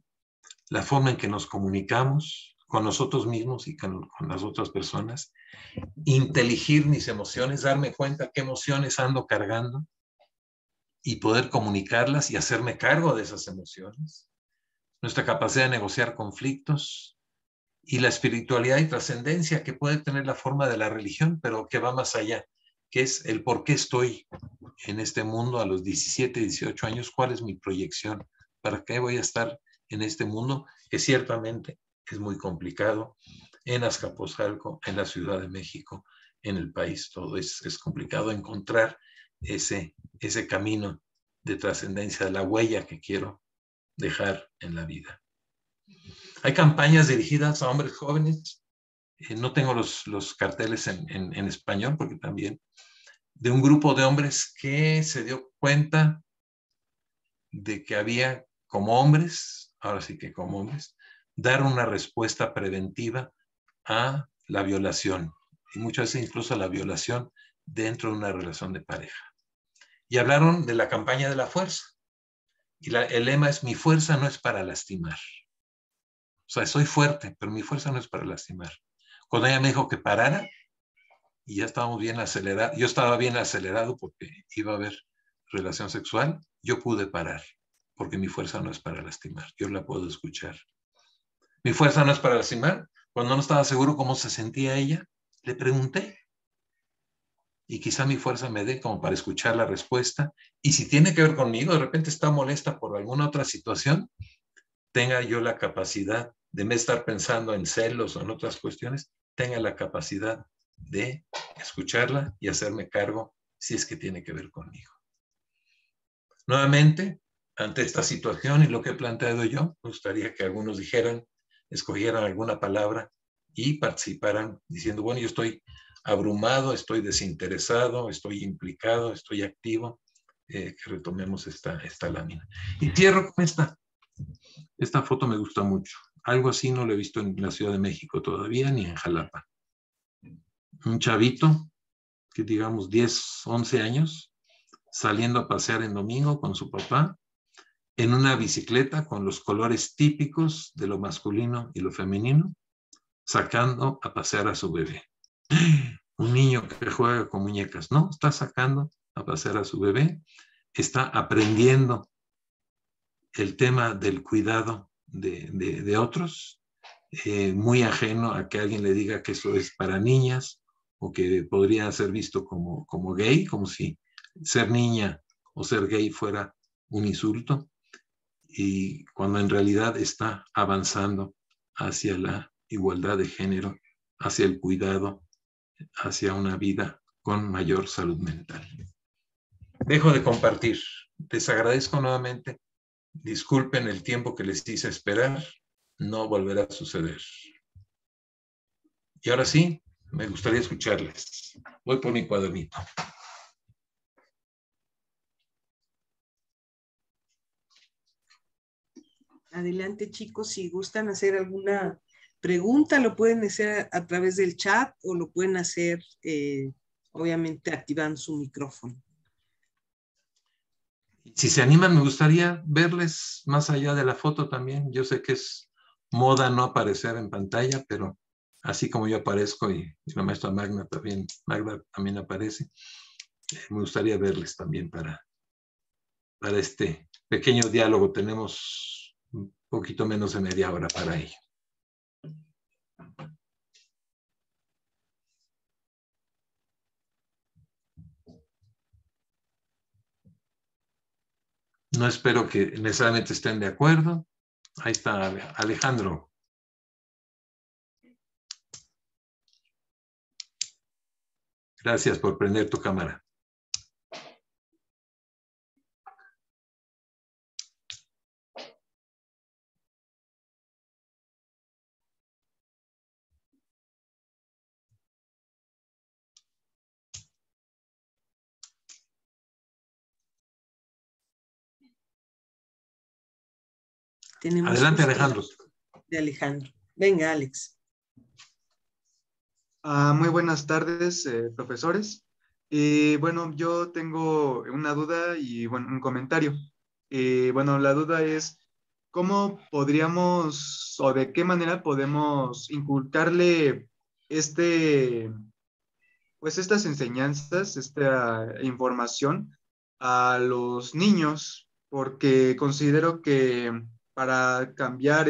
Speaker 2: la forma en que nos comunicamos con nosotros mismos y con las otras personas, inteligir mis emociones, darme cuenta qué emociones ando cargando y poder comunicarlas y hacerme cargo de esas emociones, nuestra capacidad de negociar conflictos y la espiritualidad y trascendencia que puede tener la forma de la religión, pero que va más allá, que es el por qué estoy en este mundo a los 17, 18 años, cuál es mi proyección, para qué voy a estar en este mundo, que ciertamente es muy complicado, en Azcapotzalco, en la Ciudad de México, en el país, todo es complicado encontrar ese camino de trascendencia, de la huella que quiero dejar en la vida. Hay campañas dirigidas a hombres jóvenes, no tengo los carteles en español porque también, de un grupo de hombres que se dio cuenta de que había como hombres, ahora sí que como hombres, dar una respuesta preventiva a la violación y muchas veces incluso a la violación dentro de una relación de pareja. Y hablaron de la campaña de la fuerza. Y el lema es: mi fuerza no es para lastimar. O sea, soy fuerte, pero mi fuerza no es para lastimar. Cuando ella me dijo que parara, y ya estábamos bien acelerados, yo estaba bien acelerado porque iba a haber relación sexual, yo pude parar, porque mi fuerza no es para lastimar, yo la puedo escuchar. Mi fuerza no es para lastimar. Cuando no estaba seguro cómo se sentía ella, le pregunté. Y quizá mi fuerza me dé como para escuchar la respuesta. Y si tiene que ver conmigo, de repente está molesta por alguna otra situación, tenga yo la capacidad de no estar pensando en celos o en otras cuestiones, tenga la capacidad de escucharla y hacerme cargo si es que tiene que ver conmigo. Nuevamente, ante esta situación y lo que he planteado yo, me gustaría que algunos escogieran alguna palabra y participaran diciendo: bueno, yo estoy abrumado, estoy desinteresado, estoy implicado, estoy activo, que retomemos esta lámina. Y cierro con esta foto, me gusta mucho. Algo así no lo he visto en la Ciudad de México todavía, ni en Jalapa. Un chavito, que digamos 10, 11 años, saliendo a pasear en domingo con su papá, en una bicicleta con los colores típicos de lo masculino y lo femenino, sacando a pasear a su bebé. Un niño que juega con muñecas, no, está sacando a pasear a su bebé, está aprendiendo el tema del cuidado de otros, muy ajeno a que alguien le diga que eso es para niñas o que podría ser visto como gay, como si ser niña o ser gay fuera un insulto, y cuando en realidad está avanzando hacia la igualdad de género, hacia el cuidado, hacia una vida con mayor salud mental. Dejo de compartir. Les agradezco nuevamente. Disculpen el tiempo que les hice esperar. No volverá a suceder. Y ahora sí, me gustaría escucharles. Voy por mi cuadernito.
Speaker 1: Adelante, chicos, si gustan hacer alguna pregunta, lo pueden hacer a través del chat o lo pueden hacer, obviamente, activando su micrófono.
Speaker 2: Si se animan, me gustaría verles más allá de la foto también. Yo sé que es moda no aparecer en pantalla, pero así como yo aparezco y la maestra Magda también aparece, me gustaría verles también para este pequeño diálogo. Tenemos un poquito menos de media hora para ello. No espero que necesariamente estén de acuerdo. Ahí está Alejandro. Gracias por prender tu cámara.
Speaker 1: Tenemos
Speaker 2: Adelante,
Speaker 1: justo
Speaker 2: Alejandro.
Speaker 1: de Alejandro. Venga, Alex.
Speaker 3: Muy buenas tardes, profesores. Y bueno, yo tengo una duda y bueno, un comentario. Y bueno, la duda es, ¿cómo podríamos o de qué manera podemos inculcarle este, pues estas enseñanzas, esta información a los niños? Porque considero que para cambiar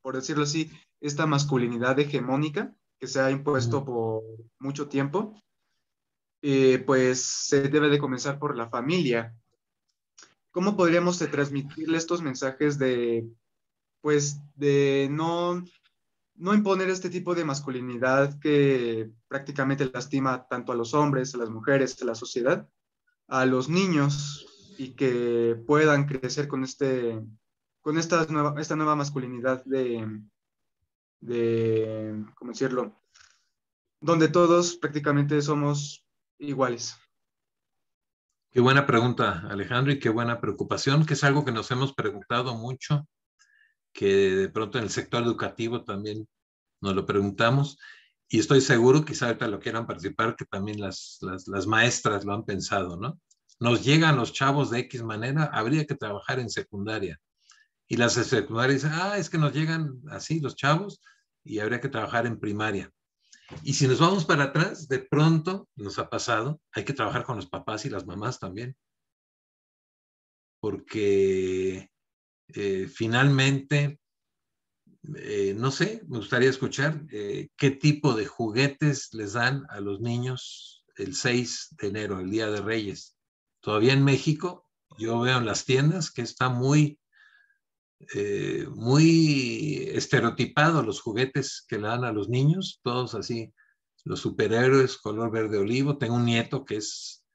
Speaker 3: por decirlo así, esta masculinidad hegemónica que se ha impuesto por mucho tiempo, pues se debe de comenzar por la familia. ¿Cómo podríamos transmitirle estos mensajes pues, de no imponer este tipo de masculinidad que prácticamente lastima tanto a los hombres, a las mujeres, a la sociedad, a los niños y que puedan crecer con esta nueva masculinidad ¿cómo decirlo? Donde todos prácticamente somos iguales.
Speaker 2: Qué buena pregunta, Alejandro, y qué buena preocupación, que es algo que nos hemos preguntado mucho, que de pronto en el sector educativo también nos lo preguntamos, y estoy seguro, quizá ahorita lo quieran participar, que también las maestras lo han pensado, ¿no? Nos llegan los chavos de X manera, habría que trabajar en secundaria. Y las de secundaria dicen, es que nos llegan así los chavos y habría que trabajar en primaria. Y si nos vamos para atrás, de pronto nos ha pasado, hay que trabajar con los papás y las mamás también, porque finalmente, no sé, me gustaría escuchar qué tipo de juguetes les dan a los niños el 6 de enero, el Día de Reyes. Todavía en México, yo veo en las tiendas que está muy estereotipado los juguetes que le dan a los niños, todos así, los superhéroes, color verde olivo. Tengo un nieto que es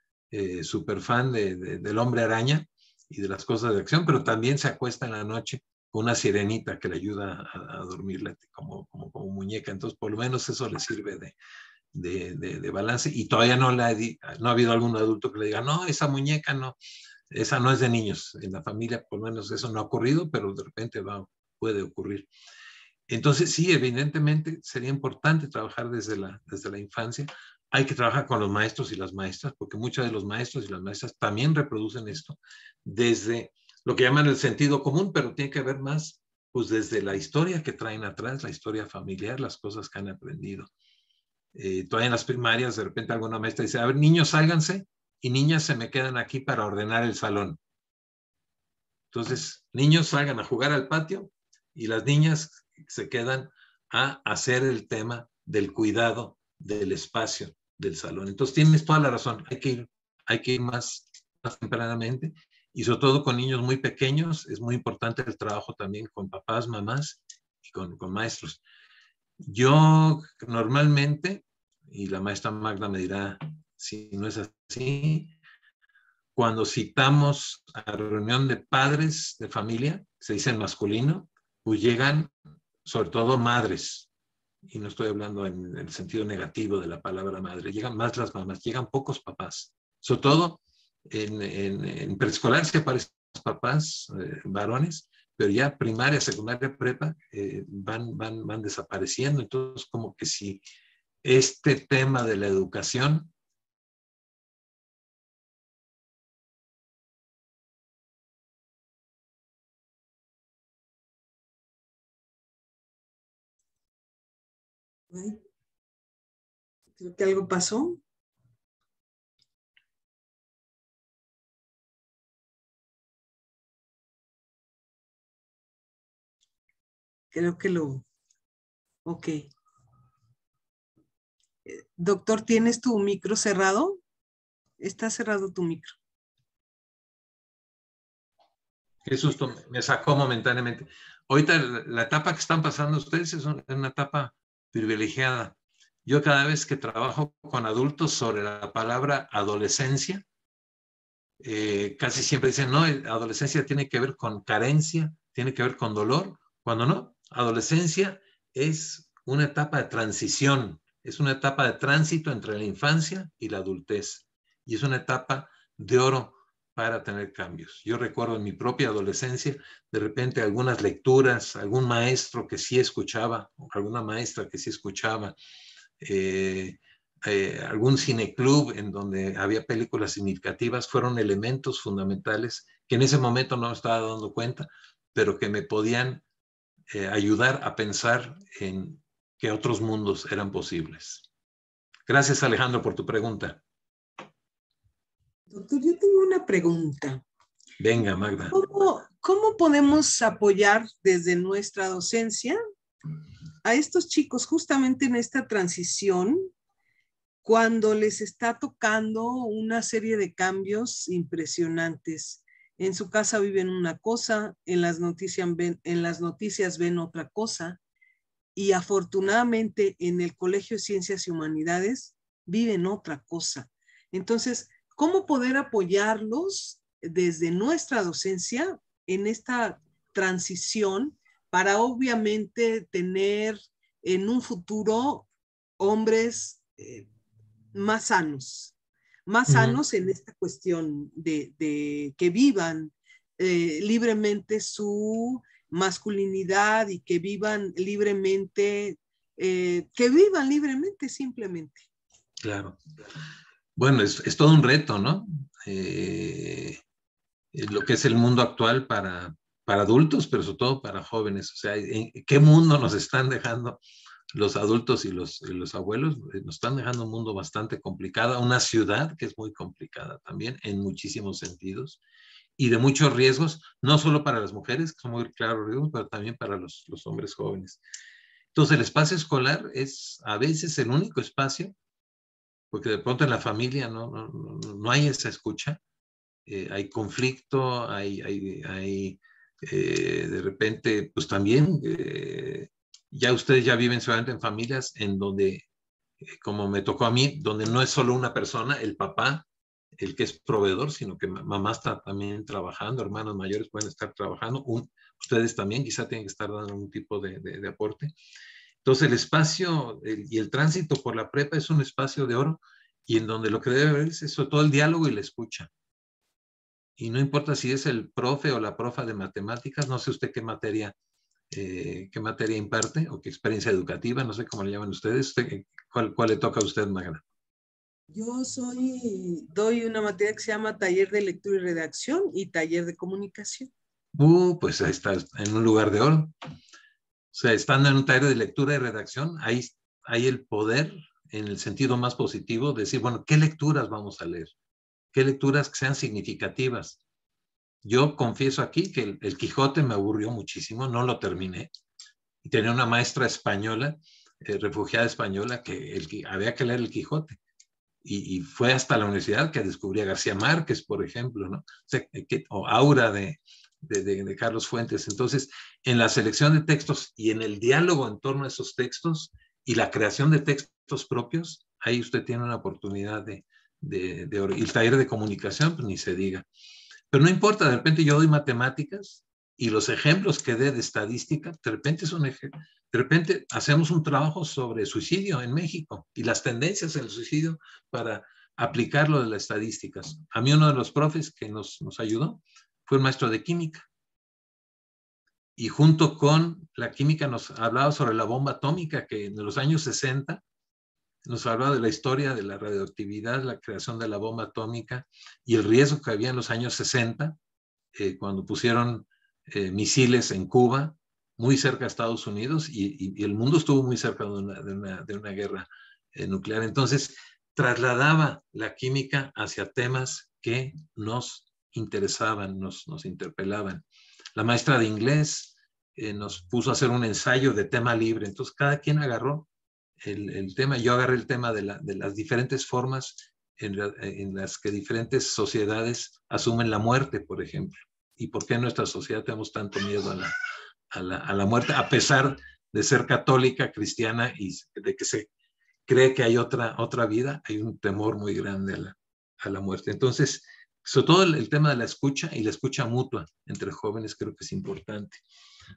Speaker 2: súper fan del Hombre Araña y de las cosas de acción, pero también se acuesta en la noche con una sirenita que le ayuda a dormirle como muñeca. Entonces, por lo menos eso le sirve de balance. Y todavía no ha habido algún adulto que le diga, no, esa muñeca no. Esa no es de niños. En la familia, por lo menos, eso no ha ocurrido, pero de repente puede ocurrir. Entonces, sí, evidentemente sería importante trabajar desde la infancia. Hay que trabajar con los maestros y las maestras, porque muchos de los maestros y las maestras también reproducen esto desde lo que llaman el sentido común, pero tiene que ver más pues desde la historia que traen atrás, la historia familiar, las cosas que han aprendido. Todavía en las primarias, de repente alguna maestra dice, a ver, niños, sálganse, y niñas se me quedan aquí para ordenar el salón. Entonces, niños salgan a jugar al patio y las niñas se quedan a hacer el tema del cuidado del espacio del salón. Entonces, tienes toda la razón. Hay que ir más tempranamente y sobre todo con niños muy pequeños. Es muy importante el trabajo también con papás, mamás y con maestros. Yo normalmente, y la maestra Magda me dirá si no es así, cuando citamos a reunión de padres de familia, se dice en masculino, pues llegan sobre todo madres, y no estoy hablando en el sentido negativo de la palabra madre, llegan más las mamás, llegan pocos papás, sobre todo en preescolar se aparecen papás varones, pero ya primaria, secundaria, prepa van desapareciendo. Entonces, como que si este tema de la educación
Speaker 1: Creo que algo pasó. Creo que ok. Doctor, ¿tienes tu micro cerrado? Está cerrado tu micro.
Speaker 2: Qué susto me sacó momentáneamente. Ahorita la etapa que están pasando ustedes es una etapa privilegiada. Yo cada vez que trabajo con adultos sobre la palabra adolescencia, casi siempre dicen, no, adolescencia tiene que ver con carencia, tiene que ver con dolor, cuando no, adolescencia es una etapa de transición, es una etapa de tránsito entre la infancia y la adultez, y es una etapa de oro para tener cambios. Yo recuerdo en mi propia adolescencia, de repente algunas lecturas, algún maestro que sí escuchaba, o alguna maestra que sí escuchaba, algún cineclub en donde había películas significativas, fueron elementos fundamentales que en ese momento no me estaba dando cuenta, pero que me podían ayudar a pensar en que otros mundos eran posibles. Gracias, Alejandro, por tu pregunta.
Speaker 1: Doctor, yo tengo una pregunta.
Speaker 2: Venga, Magda.
Speaker 1: ¿Cómo podemos apoyar desde nuestra docencia a estos chicos justamente en esta transición cuando les está tocando una serie de cambios impresionantes? En su casa viven una cosa, en las noticias ven otra cosa, y afortunadamente en el Colegio de Ciencias y Humanidades viven otra cosa. Entonces, ¿cómo poder apoyarlos desde nuestra docencia en esta transición para obviamente tener en un futuro hombres más sanos en esta cuestión de que vivan libremente su masculinidad y que vivan libremente simplemente?
Speaker 2: Claro. Bueno, es todo un reto, ¿no? Lo que es el mundo actual para adultos, pero sobre todo para jóvenes. O sea, ¿en qué mundo nos están dejando los adultos y los abuelos? Nos están dejando un mundo bastante complicado, una ciudad que es muy complicada también en muchísimos sentidos y de muchos riesgos, no solo para las mujeres, que son muy claros riesgos, pero también para los hombres jóvenes. Entonces, el espacio escolar es a veces el único espacio, porque de pronto en la familia no hay esa escucha, hay conflicto, hay de repente, pues también, ya ustedes ya viven solamente en familias en donde, como me tocó a mí, donde no es solo una persona, el papá, el que es proveedor, sino que mamá está también trabajando, hermanos mayores pueden estar trabajando, ustedes también quizá tienen que estar dando algún tipo de aporte. Entonces el espacio y el tránsito por la prepa es un espacio de oro y en donde lo que debe haber es eso, todo el diálogo y la escucha. Y no importa si es el profe o la profa de matemáticas, no sé usted qué materia imparte o qué experiencia educativa, no sé cómo le llaman ustedes. ¿Cuál le toca a usted, Magda?
Speaker 1: Yo doy una materia que se llama taller de lectura y redacción y taller de comunicación.
Speaker 2: Pues ahí está, en un lugar de oro. O sea, estando en un taller de lectura y redacción, hay el poder, en el sentido más positivo, de decir, bueno, ¿qué lecturas vamos a leer? ¿Qué lecturas que sean significativas? Yo confieso aquí que el Quijote me aburrió muchísimo, no lo terminé. Y tenía una maestra española, refugiada española, que había que leer el Quijote. Y fue hasta la universidad que descubrí a García Márquez, por ejemplo, ¿no? O Aura de Carlos Fuentes. Entonces, en la selección de textos y en el diálogo en torno a esos textos y la creación de textos propios, ahí usted tiene una oportunidad de y el taller de comunicación, pues ni se diga. Pero no importa, de repente yo doy matemáticas y los ejemplos que dé de estadística, de repente de repente hacemos un trabajo sobre suicidio en México y las tendencias en el suicidio para aplicarlo de las estadísticas. A mí uno de los profes que nos ayudó fue un maestro de química. Y junto con la química nos hablaba sobre la bomba atómica, que en los años 60 nos hablaba de la historia de la radioactividad, la creación de la bomba atómica y el riesgo que había en los años 60, cuando pusieron misiles en Cuba, muy cerca de Estados Unidos, y el mundo estuvo muy cerca de una guerra nuclear. Entonces, trasladaba la química hacia temas que nos interesaban, nos interpelaban. La maestra de inglés nos puso a hacer un ensayo de tema libre. Entonces, cada quien agarró el tema. Yo agarré el tema de las diferentes formas en las que diferentes sociedades asumen la muerte, por ejemplo. y por qué en nuestra sociedad tenemos tanto miedo a la muerte, a pesar de ser católica, cristiana y de que se cree que hay otra vida, hay un temor muy grande a la muerte. Entonces, sobre todo el tema de la escucha y la escucha mutua entre jóvenes creo que es importante.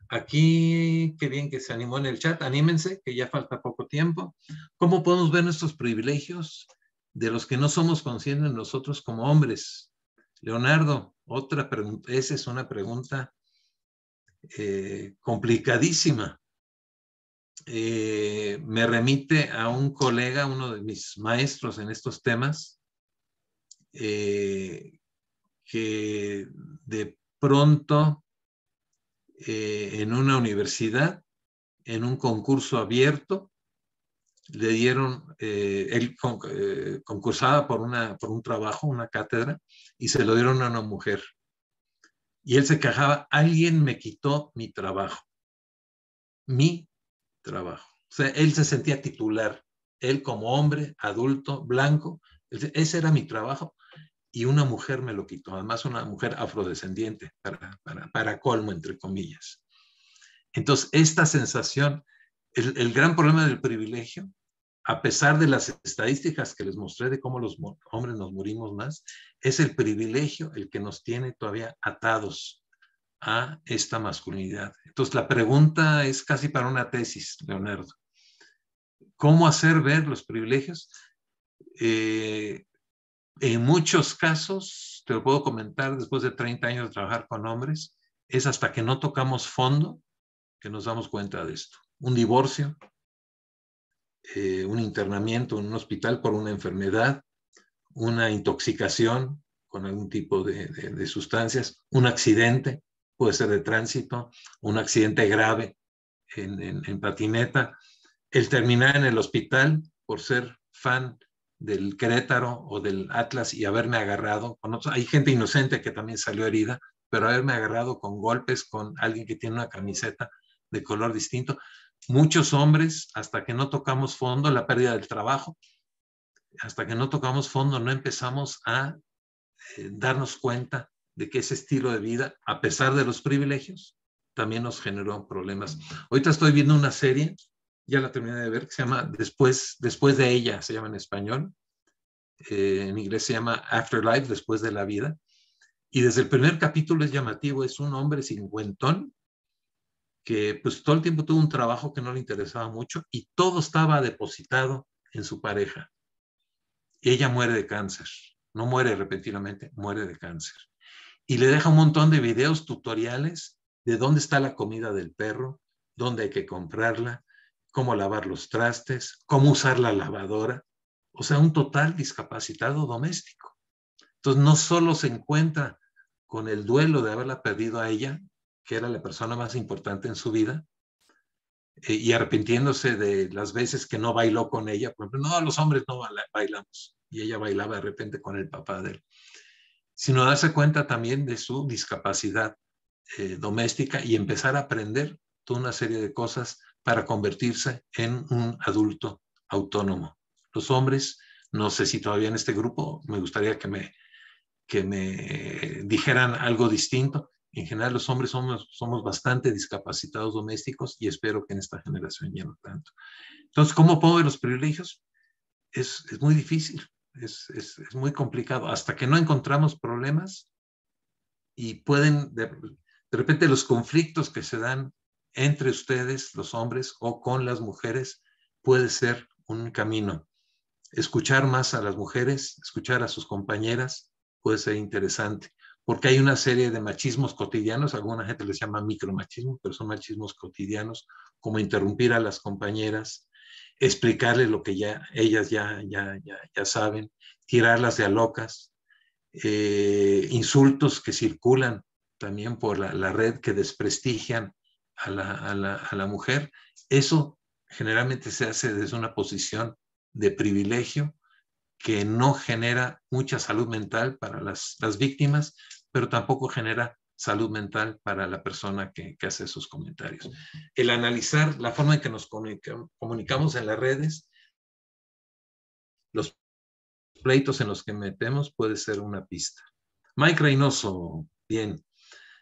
Speaker 2: Aquí, qué bien que se animó en el chat, anímense, que ya falta poco tiempo. ¿Cómo podemos ver nuestros privilegios de los que no somos conscientes nosotros como hombres? Leonardo, otra pregunta, esa es una pregunta complicadísima. Me remite a un colega, uno de mis maestros en estos temas, que de pronto en una universidad, en un concurso abierto, le dieron, él concursaba por un trabajo, una cátedra, y se lo dieron a una mujer. Y él se quejaba, alguien me quitó mi trabajo. Mi trabajo. O sea, él se sentía titular. Él como hombre, adulto, blanco, ese era mi trabajo y una mujer me lo quitó. Además, una mujer afrodescendiente, para colmo, entre comillas. Entonces, esta sensación, el gran problema del privilegio, a pesar de las estadísticas que les mostré de cómo los hombres nos morimos más, es el privilegio el que nos tiene todavía atados a esta masculinidad. Entonces, la pregunta es casi para una tesis, Leonardo. ¿Cómo hacer ver los privilegios? En muchos casos, te lo puedo comentar, después de 30 años de trabajar con hombres, es hasta que no tocamos fondo que nos damos cuenta de esto. Un divorcio, un internamiento en un hospital por una enfermedad, una intoxicación con algún tipo de sustancias, un accidente, puede ser de tránsito, un accidente grave en patineta, el terminar en el hospital por ser fan del Querétaro o del Atlas y haberme agarrado con otros. Hay gente inocente que también salió herida, pero haberme agarrado con golpes con alguien que tiene una camiseta de color distinto. Muchos hombres, hasta que no tocamos fondo, la pérdida del trabajo, hasta que no tocamos fondo, no empezamos a darnos cuenta de que ese estilo de vida, a pesar de los privilegios, también nos generó problemas. Ahorita estoy viendo una serie, ya la terminé de ver, que se llama Después de ella, se llama en español. En inglés se llama Afterlife, Después de la vida. Y desde el primer capítulo es llamativo, es un hombre cincuentón que pues todo el tiempo tuvo un trabajo que no le interesaba mucho y todo estaba depositado en su pareja. Y ella muere de cáncer. No muere repentinamente, muere de cáncer. Y le deja un montón de videos tutoriales de dónde está la comida del perro, dónde hay que comprarla, cómo lavar los trastes, cómo usar la lavadora. O sea, un total discapacitado doméstico. Entonces, no solo se encuentra con el duelo de haberla perdido a ella, que era la persona más importante en su vida, y arrepintiéndose de las veces que no bailó con ella. Por ejemplo, no, los hombres no bailamos. Y ella bailaba de repente con el papá de él. Sino darse cuenta también de su discapacidad doméstica y empezar a aprender toda una serie de cosas para convertirse en un adulto autónomo. Los hombres, no sé si todavía en este grupo, me gustaría que me dijeran algo distinto. En general, los hombres somos bastante discapacitados domésticos y espero que en esta generación ya no tanto. Entonces, ¿cómo puedo ver los privilegios? Es muy difícil, es muy complicado. Hasta que no encontramos problemas y pueden, de repente, los conflictos que se dan entre ustedes, los hombres, o con las mujeres, puede ser un camino. Escuchar más a las mujeres, escuchar a sus compañeras, puede ser interesante, porque hay una serie de machismos cotidianos, alguna gente les llama micromachismos, pero son machismos cotidianos, como interrumpir a las compañeras, explicarles lo que ellas ya saben, tirarlas de a locas, insultos que circulan también por la red que desprestigian a la mujer. Eso generalmente se hace desde una posición de privilegio que no genera mucha salud mental para las víctimas, pero tampoco genera salud mental para la persona que hace esos comentarios. El analizar la forma en que nos comunicamos en las redes, los pleitos en los que metemos puede ser una pista. Mike Reynoso, bien.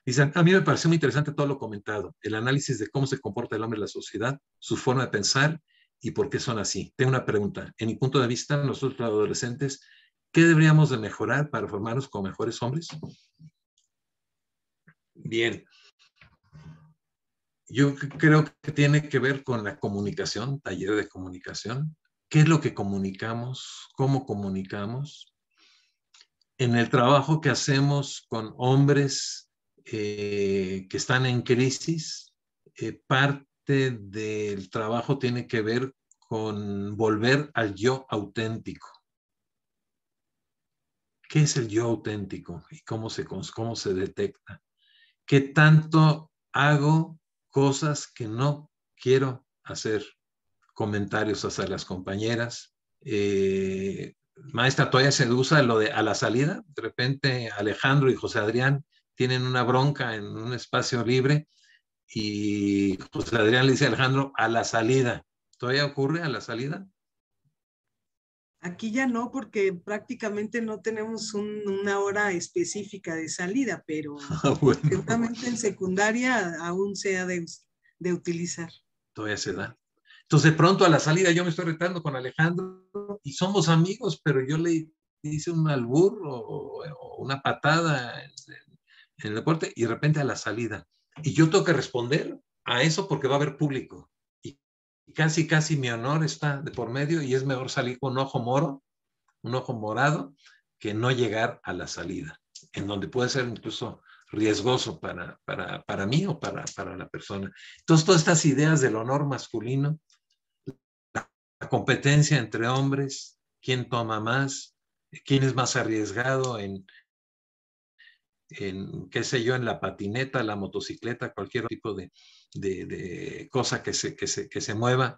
Speaker 2: Dicen, a mí me pareció muy interesante todo lo comentado, el análisis de cómo se comporta el hombre en la sociedad, su forma de pensar y por qué son así. Tengo una pregunta. En mi punto de vista, nosotros los adolescentes, ¿qué deberíamos de mejorar para formarnos como mejores hombres? Bien. Yo creo que tiene que ver con la comunicación, taller de comunicación. ¿Qué es lo que comunicamos? ¿Cómo comunicamos? En el trabajo que hacemos con hombres que están en crisis, parte del trabajo tiene que ver con volver al yo auténtico. ¿Qué es el yo auténtico y cómo se detecta? ¿Qué tanto hago cosas que no quiero hacer? Comentarios hacia las compañeras. Maestra, todavía se usa lo de a la salida. De repente Alejandro y José Adrián tienen una bronca en un espacio libre y José Adrián le dice a Alejandro a la salida. ¿Todavía ocurre a la salida?
Speaker 1: Aquí ya no, porque prácticamente no tenemos una hora específica de salida, pero
Speaker 2: Bueno,
Speaker 1: seguramente en secundaria aún se ha de utilizar.
Speaker 2: todavía se da. Entonces, de pronto a la salida yo me estoy retando con Alejandro y somos amigos, pero yo le hice un albur o una patada en el deporte y de repente a la salida. Y yo tengo que responder a eso porque va a haber público. Y casi mi honor está de por medio y es mejor salir con un ojo morado, que no llegar a la salida, en donde puede ser incluso riesgoso para mí o para la persona. Entonces, todas estas ideas del honor masculino, la competencia entre hombres, quién toma más, quién es más arriesgado qué sé yo, en la patineta, la motocicleta, cualquier tipo de cosa que se mueva,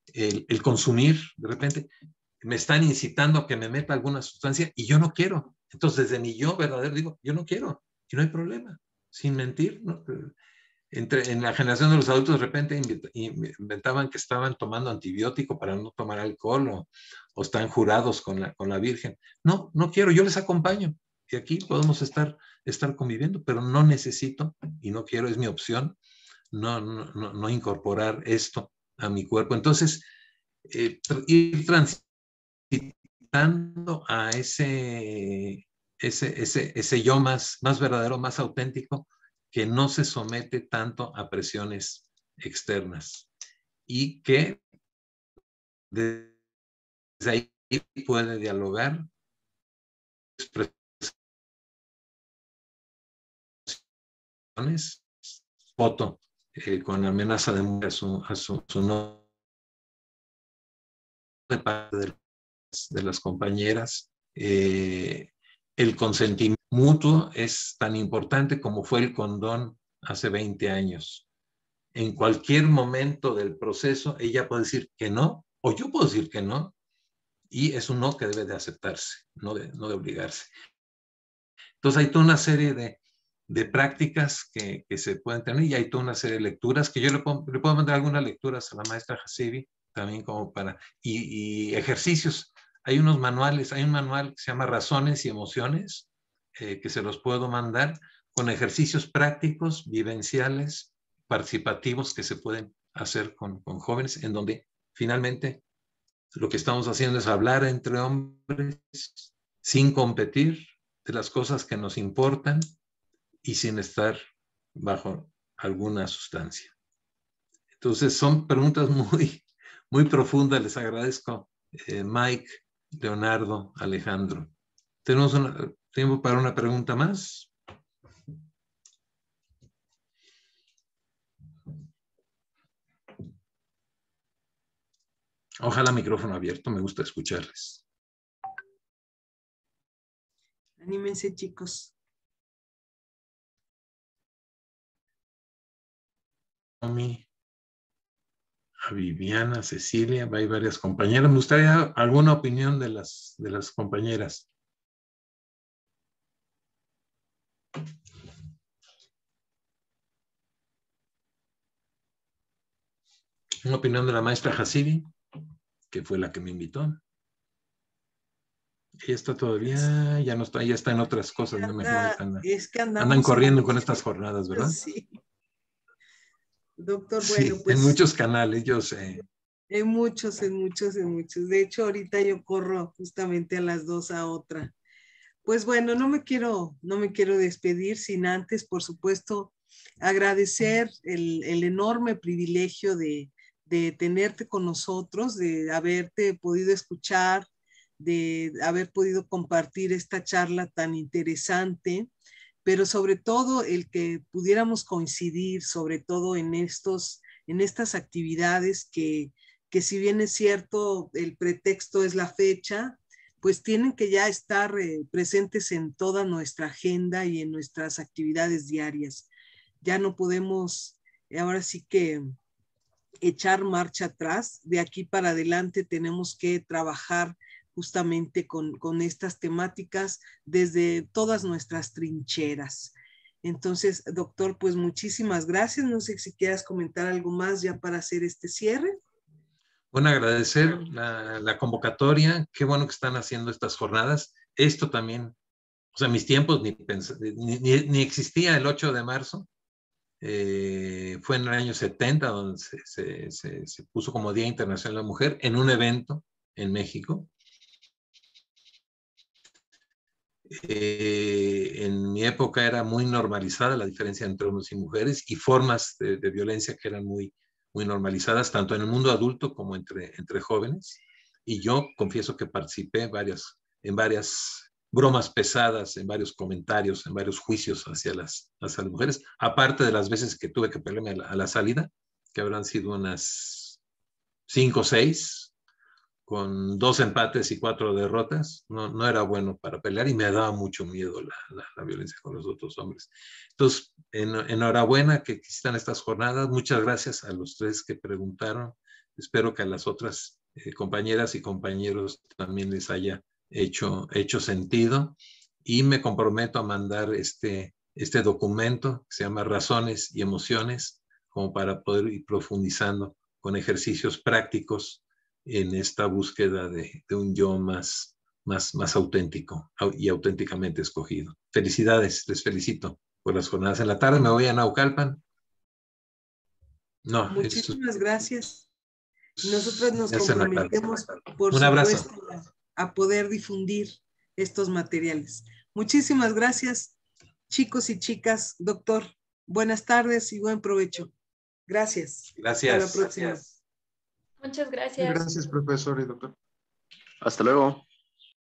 Speaker 2: el consumir, de repente, me están incitando a que me meta alguna sustancia y yo no quiero. Entonces, desde mi yo verdadero digo, yo no quiero, y no hay problema, sin mentir, ¿no? En la generación de los adultos de repente inventaban que estaban tomando antibiótico para no tomar alcohol o están jurados con la Virgen. No, no quiero, yo les acompaño. Y aquí podemos estar conviviendo, pero no necesito y no quiero, es mi opción, no incorporar esto a mi cuerpo. Entonces, ir transitando a ese yo más verdadero, más auténtico, que no se somete tanto a presiones externas y que desde ahí puede dialogar, expresiones, foto con amenaza de muerte a su nombre de parte de las compañeras. El consentimiento mutuo es tan importante como fue el condón hace 20 años. En cualquier momento del proceso, ella puede decir que no, o yo puedo decir que no, y es un no que debe de aceptarse, no de obligarse. Entonces hay toda una serie de prácticas que se pueden tener y hay toda una serie de lecturas que yo le puedo mandar algunas lecturas a la maestra Hasibi, también como y ejercicios. Hay unos manuales, hay un manual que se llama Razones y Emociones, que se los puedo mandar con ejercicios prácticos, vivenciales, participativos que se pueden hacer con jóvenes, en donde finalmente lo que estamos haciendo es hablar entre hombres sin competir de las cosas que nos importan y sin estar bajo alguna sustancia. Entonces son preguntas muy profundas. Les agradezco, Mike, Leonardo, Alejandro. ¿Tenemos tiempo para una pregunta más? Ojalá micrófono abierto, me gusta escucharles.
Speaker 1: Anímense, chicos.
Speaker 2: A Viviana, Cecilia, hay varias compañeras. Me gustaría alguna opinión de las compañeras. Una opinión de la maestra Hasibi, que fue la que me invitó. Ella está todavía, ya no está, ya está en otras cosas, me imagino que
Speaker 1: Es que
Speaker 2: andan
Speaker 1: andamos
Speaker 2: corriendo con estas jornadas, ¿verdad?
Speaker 1: Sí. Doctor,
Speaker 2: Sí,
Speaker 1: bueno, pues
Speaker 2: en muchos canales, yo sé.
Speaker 1: en muchos. De hecho, ahorita yo corro justamente a las 2 a otra. Pues bueno, no me quiero despedir sin antes, por supuesto, agradecer el enorme privilegio de tenerte con nosotros, de haberte podido escuchar, de haber podido compartir esta charla tan interesante, pero sobre todo el que pudiéramos coincidir, sobre todo en estas actividades que si bien es cierto, el pretexto es la fecha, pues tienen que ya estar presentes en toda nuestra agenda y en nuestras actividades diarias. Ya no podemos, ahora sí que echar marcha atrás. De aquí para adelante tenemos que trabajar justamente con estas temáticas desde todas nuestras trincheras. Entonces, doctor, pues muchísimas gracias. No sé si quieras comentar algo más ya para hacer este cierre.
Speaker 2: Bueno, agradecer la convocatoria. Qué bueno que están haciendo estas jornadas. Esto también, o sea, mis tiempos ni existía el 8 de marzo. Fue en el año 70 donde se puso como Día Internacional de la Mujer en un evento en México. En mi época era muy normalizada la diferencia entre hombres y mujeres y formas de violencia que eran muy normalizadas, tanto en el mundo adulto como entre jóvenes. Y yo confieso que participé en varias bromas pesadas, en varios comentarios, en varios juicios hacia las mujeres, aparte de las veces que tuve que pelearme a la salida, que habrán sido unas 5 o 6, con 2 empates y 4 derrotas. No era bueno para pelear y me daba mucho miedo la violencia con los otros hombres. Entonces, enhorabuena que existan estas jornadas. Muchas gracias a los 3 que preguntaron. Espero que a las otras compañeras y compañeros también les haya hecho sentido. Y me comprometo a mandar este documento que se llama Razones y Emociones, como para poder ir profundizando con ejercicios prácticos en esta búsqueda de un yo más auténtico y auténticamente escogido. Felicidades, les felicito por las jornadas. En la tarde me voy a Naucalpan. No,
Speaker 1: muchísimas gracias. Nosotros nos
Speaker 2: es
Speaker 1: comprometemos, por
Speaker 2: un abrazo.
Speaker 1: supuesto, a poder difundir estos materiales. Muchísimas gracias, chicos y chicas. Doctor, buenas tardes y buen provecho. Gracias.
Speaker 2: Gracias.
Speaker 1: Hasta la próxima.
Speaker 4: Muchas gracias.
Speaker 3: Gracias, profesor y doctor.
Speaker 5: Hasta luego.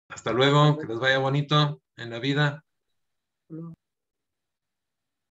Speaker 2: Hasta luego, que les vaya bonito en la vida.